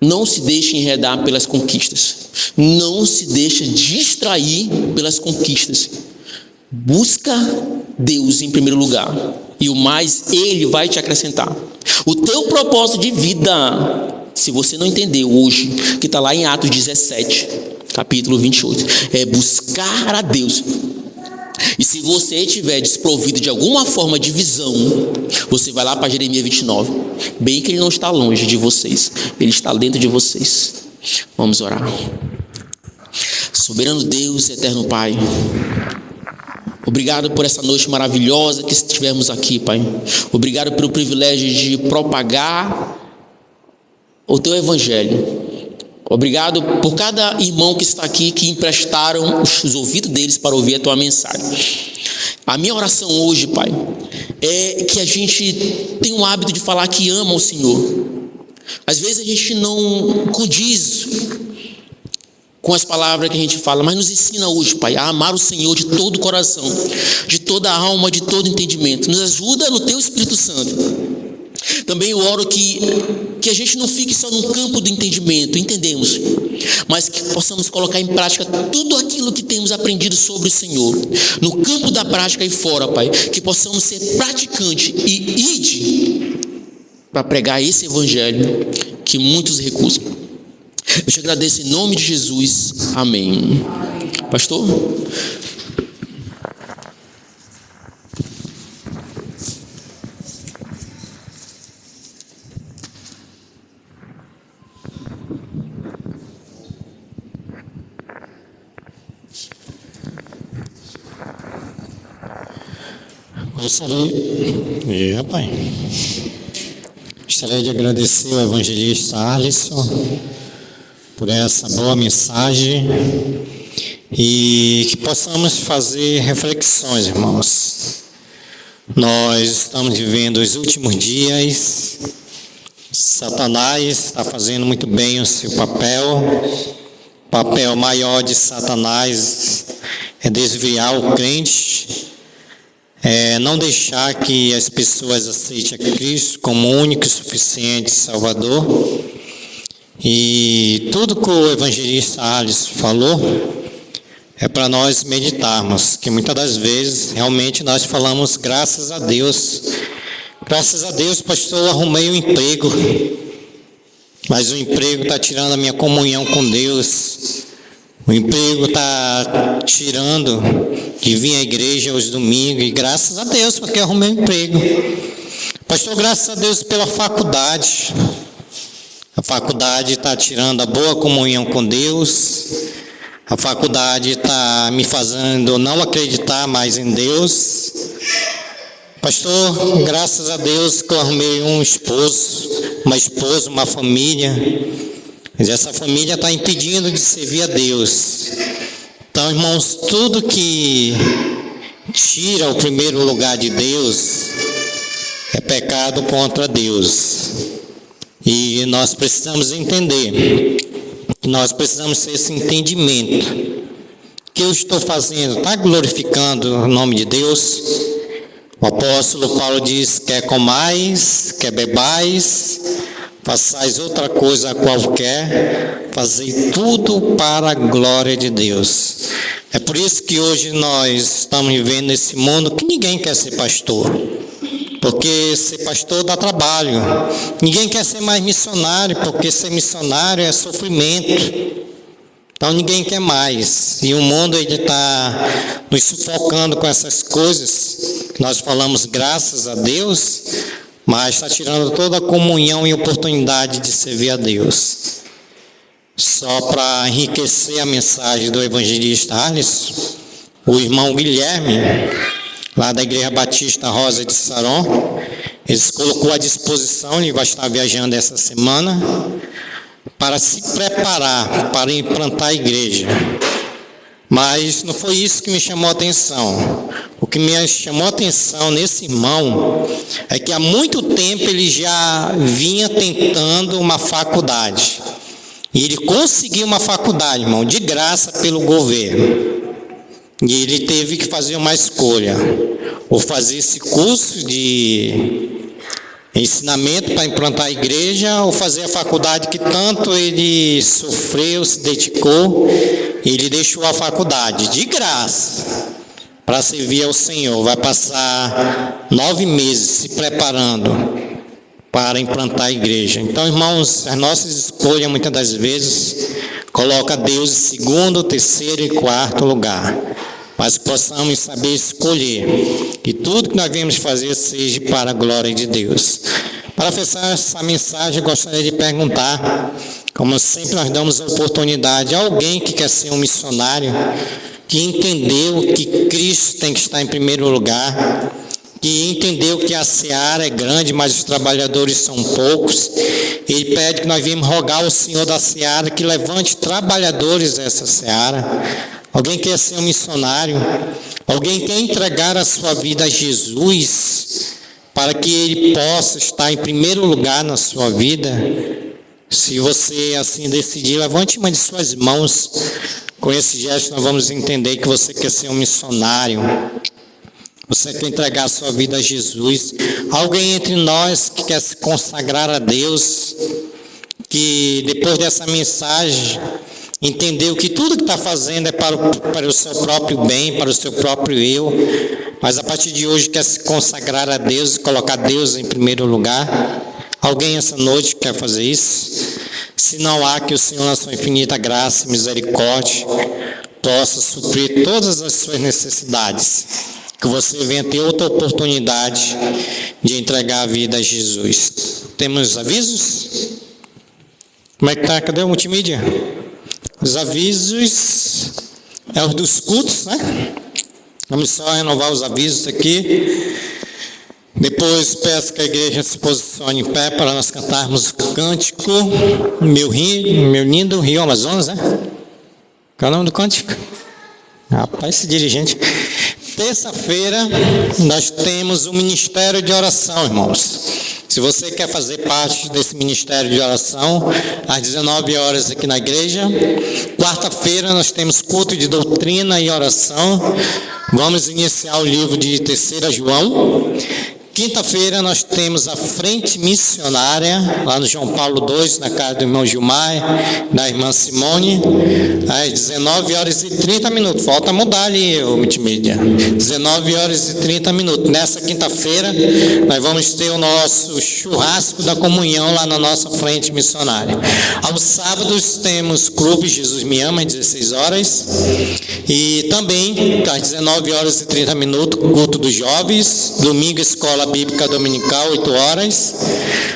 não se deixe enredar pelas conquistas. Não se deixe distrair pelas conquistas. Busca Deus em primeiro lugar, e o mais Ele vai te acrescentar. O teu propósito de vida, se você não entendeu hoje, que está lá em Atos 17, capítulo 28, é buscar a Deus. E se você estiver desprovido de alguma forma de visão, você vai lá para Jeremias 29. Bem que ele não está longe de vocês, ele está dentro de vocês. Vamos orar. Soberano Deus, eterno Pai, obrigado por essa noite maravilhosa que estivemos aqui, Pai. Obrigado pelo privilégio de propagar o Teu Evangelho. Obrigado por cada irmão que está aqui, que emprestaram os ouvidos deles para ouvir a Tua mensagem. A minha oração hoje, Pai, é que a gente tenha o hábito de falar que ama o Senhor. Às vezes a gente não condiz com as palavras que a gente fala, mas nos ensina hoje, Pai, a amar o Senhor de todo o coração, de toda a alma, de todo entendimento. Nos ajuda no Teu Espírito Santo. Também eu oro que que a gente não fique só no campo do entendimento, entendemos, mas que possamos colocar em prática tudo aquilo que temos aprendido sobre o Senhor, no campo da prática e fora, Pai, que possamos ser praticantes e ide para pregar esse evangelho que muitos recusam. Eu te agradeço em nome de Jesus, amém. Pastor? Gostaria de agradecer ao evangelista Alisson por essa boa mensagem e que possamos fazer reflexões, irmãos. Nós estamos vivendo os últimos dias, Satanás está fazendo muito bem o seu papel. O papel maior de Satanás é desviar o crente, não deixar que as pessoas aceitem a Cristo como único e suficiente Salvador. E tudo que o evangelista Alisson falou é para nós meditarmos, que muitas das vezes realmente nós falamos graças a Deus. Graças a Deus, pastor, eu arrumei um emprego, mas o emprego está tirando a minha comunhão com Deus. O emprego está tirando de vir à igreja aos domingos, e graças a Deus, porque eu arrumei um emprego. Pastor, graças a Deus pela faculdade. A faculdade está tirando a boa comunhão com Deus. A faculdade está me fazendo não acreditar mais em Deus. Pastor, graças a Deus que eu arrumei um esposo, uma esposa, uma família. Mas essa família está impedindo de servir a Deus. Então, irmãos, tudo que tira o primeiro lugar de Deus é pecado contra Deus. E nós precisamos entender, nós precisamos ter esse entendimento. O que eu estou fazendo? Está glorificando o nome de Deus? O apóstolo Paulo diz: quer comais, quer bebais, façais outra coisa qualquer, fazei tudo para a glória de Deus. É por isso que hoje nós estamos vivendo nesse mundo que ninguém quer ser pastor, porque ser pastor dá trabalho. Ninguém quer ser mais missionário, porque ser missionário é sofrimento. Então ninguém quer mais. E o mundo está nos sufocando com essas coisas. Nós falamos graças a Deus, mas está tirando toda a comunhão e oportunidade de servir a Deus. Só para enriquecer a mensagem do evangelista Alisson, o irmão Guilherme, lá da Igreja Batista Rosa de Saron, ele se colocou à disposição, ele vai estar viajando essa semana, para se preparar para implantar a igreja. Mas não foi isso que me chamou a atenção. O que me chamou a atenção nesse irmão é que há muito tempo ele já vinha tentando uma faculdade. E ele conseguiu uma faculdade, irmão, de graça pelo governo. E ele teve que fazer uma escolha: ou fazer esse curso de ensinamento para implantar a igreja, ou fazer a faculdade que tanto ele sofreu, se dedicou. Ele deixou a faculdade de graça para servir ao Senhor. Vai passar 9 meses se preparando para implantar a igreja. Então, irmãos, as nossas escolhas muitas das vezes colocam Deus em segundo, terceiro e quarto lugar. Mas possamos saber escolher, e tudo que nós viemos fazer seja para a glória de Deus. Para fechar essa mensagem, eu gostaria de perguntar, como sempre nós damos a oportunidade a alguém que quer ser um missionário, que entendeu que Cristo tem que estar em primeiro lugar, que entendeu que a seara é grande, mas os trabalhadores são poucos. Ele pede que nós viemos rogar ao Senhor da seara que levante trabalhadores dessa seara. Alguém quer ser um missionário, alguém quer entregar a sua vida a Jesus, para que Ele possa estar em primeiro lugar na sua vida. Se você assim decidir, levante uma de suas mãos. Com esse gesto nós vamos entender que você quer ser um missionário. você quer entregar a sua vida a Jesus, alguém entre nós que quer se consagrar a Deus, que depois dessa mensagem entendeu que tudo que está fazendo é para o seu próprio bem, para o seu próprio eu, mas a partir de hoje quer se consagrar a Deus e colocar Deus em primeiro lugar. Alguém essa noite quer fazer isso? Se não há, que o Senhor, na sua infinita graça e misericórdia, possa suprir todas as suas necessidades, que você venha ter outra oportunidade de entregar a vida a Jesus. Temos avisos? Como é que tá? Cadê o multimídia? Os avisos é os dos cultos, né? Vamos só renovar os avisos aqui. Depois peço que a igreja se posicione em pé para nós cantarmos o cântico Meu Lindo Rio Amazonas, né? Qual é o nome do cântico? Rapaz, esse dirigente. Terça-feira nós temos o Ministério de Oração, irmãos. Se você quer fazer parte desse Ministério de Oração, às 19 horas aqui na igreja. Quarta-feira nós temos culto de doutrina e oração. Vamos iniciar o livro de 3 João. Quinta-feira nós temos a frente missionária, lá no João Paulo II, na casa do irmão Gilmar, da irmã Simone, às 19 horas e 30 minutos. Falta mudar ali o multimídia. 19 horas e 30 minutos. Nessa quinta-feira, nós vamos ter o nosso churrasco da comunhão lá na nossa frente missionária. Aos sábados temos Clube Jesus Me Ama, às 16 horas. E também, às 19 horas e 30 minutos, culto dos jovens. Domingo, escola bíblica dominical, 8 horas.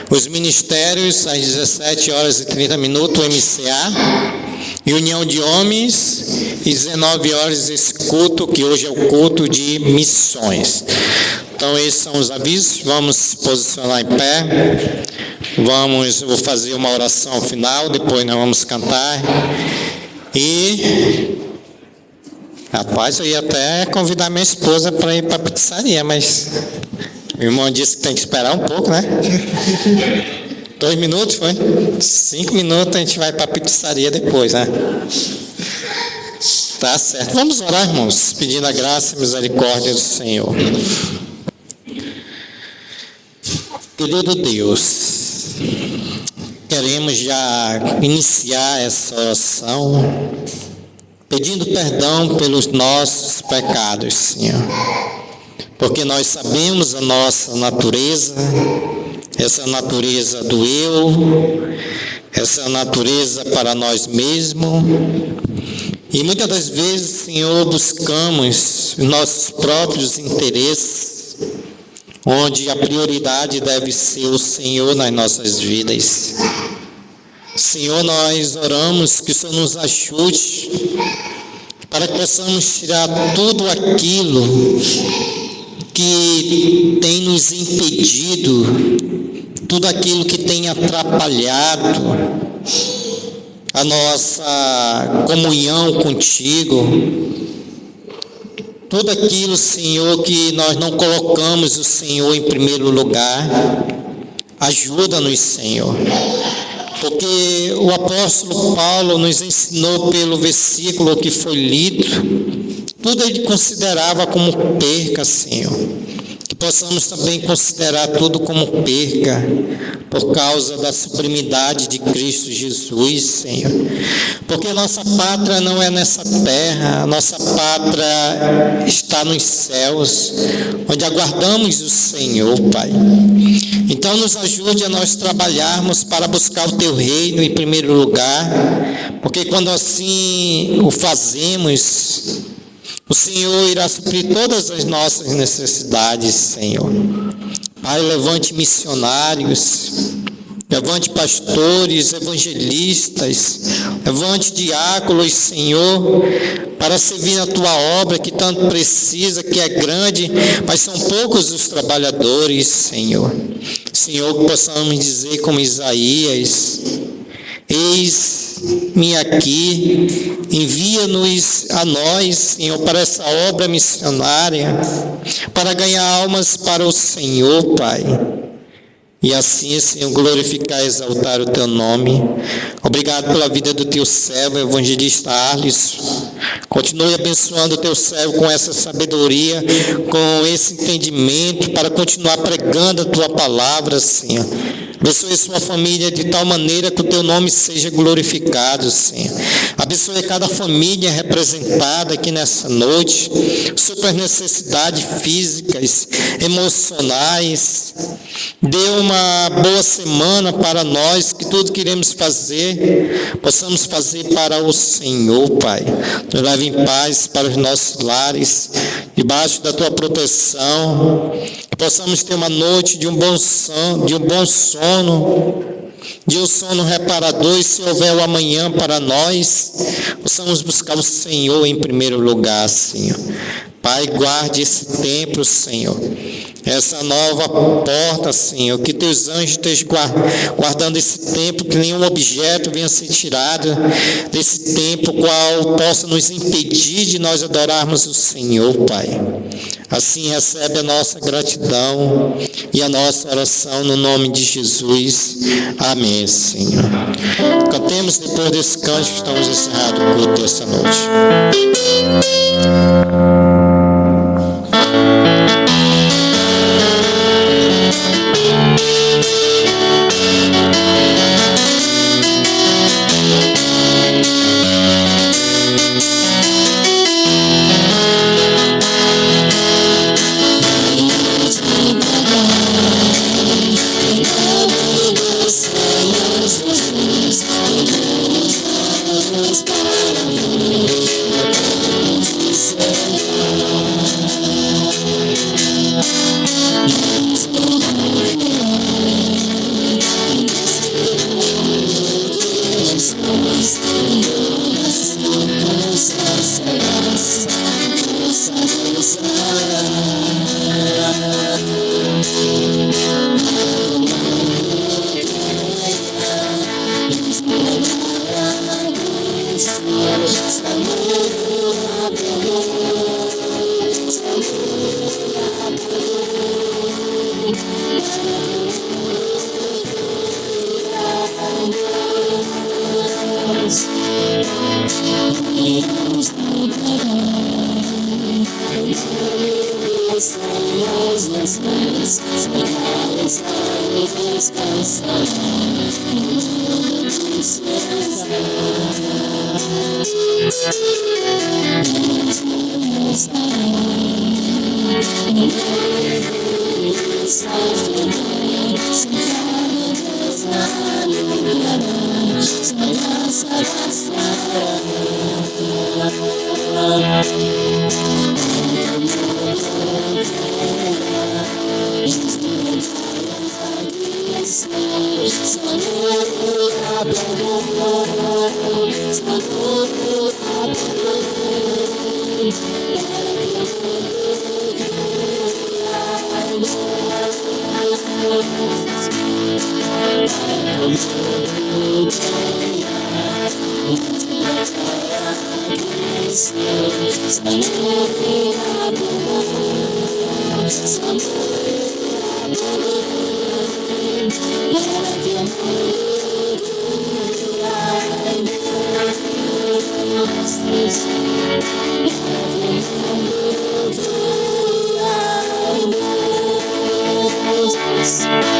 Os ministérios, às 17 horas e 30 minutos, o MCA. Reunião de homens. E 19 horas esse culto, que hoje é o culto de missões. Então, esses são os avisos. Vamos se posicionar em pé. Eu vou fazer uma oração final, depois nós vamos cantar. E... rapaz, eu ia até convidar minha esposa para ir para a pizzaria, mas o irmão disse que tem que esperar um pouco, né? 2 minutos, foi? 5 minutos a gente vai para a pizzaria depois, né? Tá certo. Vamos orar, irmãos, pedindo a graça e misericórdia do Senhor. Querido Deus, queremos já iniciar essa oração pedindo perdão pelos nossos pecados, Senhor, porque nós sabemos a nossa natureza, essa natureza do eu, essa natureza para nós mesmos, e muitas das vezes, Senhor, buscamos nossos próprios interesses, onde a prioridade deve ser o Senhor nas nossas vidas. Senhor, nós oramos que o Senhor nos ajude para que possamos tirar tudo aquilo que tem nos impedido, tudo aquilo que tem atrapalhado a nossa comunhão contigo, tudo aquilo, Senhor, que nós não colocamos o Senhor em primeiro lugar. Ajuda-nos, Senhor. Porque o apóstolo Paulo nos ensinou pelo versículo que foi lido, tudo ele considerava como perca, Senhor. Que possamos também considerar tudo como perca, por causa da sublimidade de Cristo Jesus, Senhor. Porque a nossa pátria não é nessa terra, a nossa pátria está nos céus, onde aguardamos o Senhor, Pai. Então nos ajude a nós trabalharmos para buscar o Teu reino em primeiro lugar, porque quando assim o fazemos, o Senhor irá suprir todas as nossas necessidades, Senhor. Pai, levante missionários, levante pastores, evangelistas, levante diáconos, Senhor, para servir a Tua obra que tanto precisa, que é grande, mas são poucos os trabalhadores, Senhor. Senhor, que possamos dizer como Isaías: eis-me aqui, envia-nos a nós, Senhor, para essa obra missionária, para ganhar almas para o Senhor, Pai. e assim, Senhor, glorificar e exaltar o Teu nome. Obrigado pela vida do Teu servo, evangelista Arlisson. Continue abençoando o Teu servo com essa sabedoria, com esse entendimento, para continuar pregando a Tua palavra, Senhor. Abençoe sua família de tal maneira que o Teu nome seja glorificado, Senhor. Abençoe cada família representada aqui nessa noite, suas necessidades físicas, emocionais. Dê uma boa semana para nós, que tudo que iremos fazer, possamos fazer para o Senhor, Pai. Nos leve em paz para os nossos lares, debaixo da Tua proteção, que possamos ter uma noite de um bom sono, de um sono reparador, e se houver o amanhã para nós, possamos buscar o Senhor em primeiro lugar, Senhor. Pai, guarde esse templo, Senhor, essa nova porta, Senhor, que Teus anjos estejam guardando esse templo, que nenhum objeto venha ser tirado desse templo, qual possa nos impedir de nós adorarmos o Senhor, Pai. Assim recebe a nossa gratidão e a nossa oração no nome de Jesus. Amém, Senhor. Cantemos depois desse cântico, estamos encerrando o culto desta noite. Yes.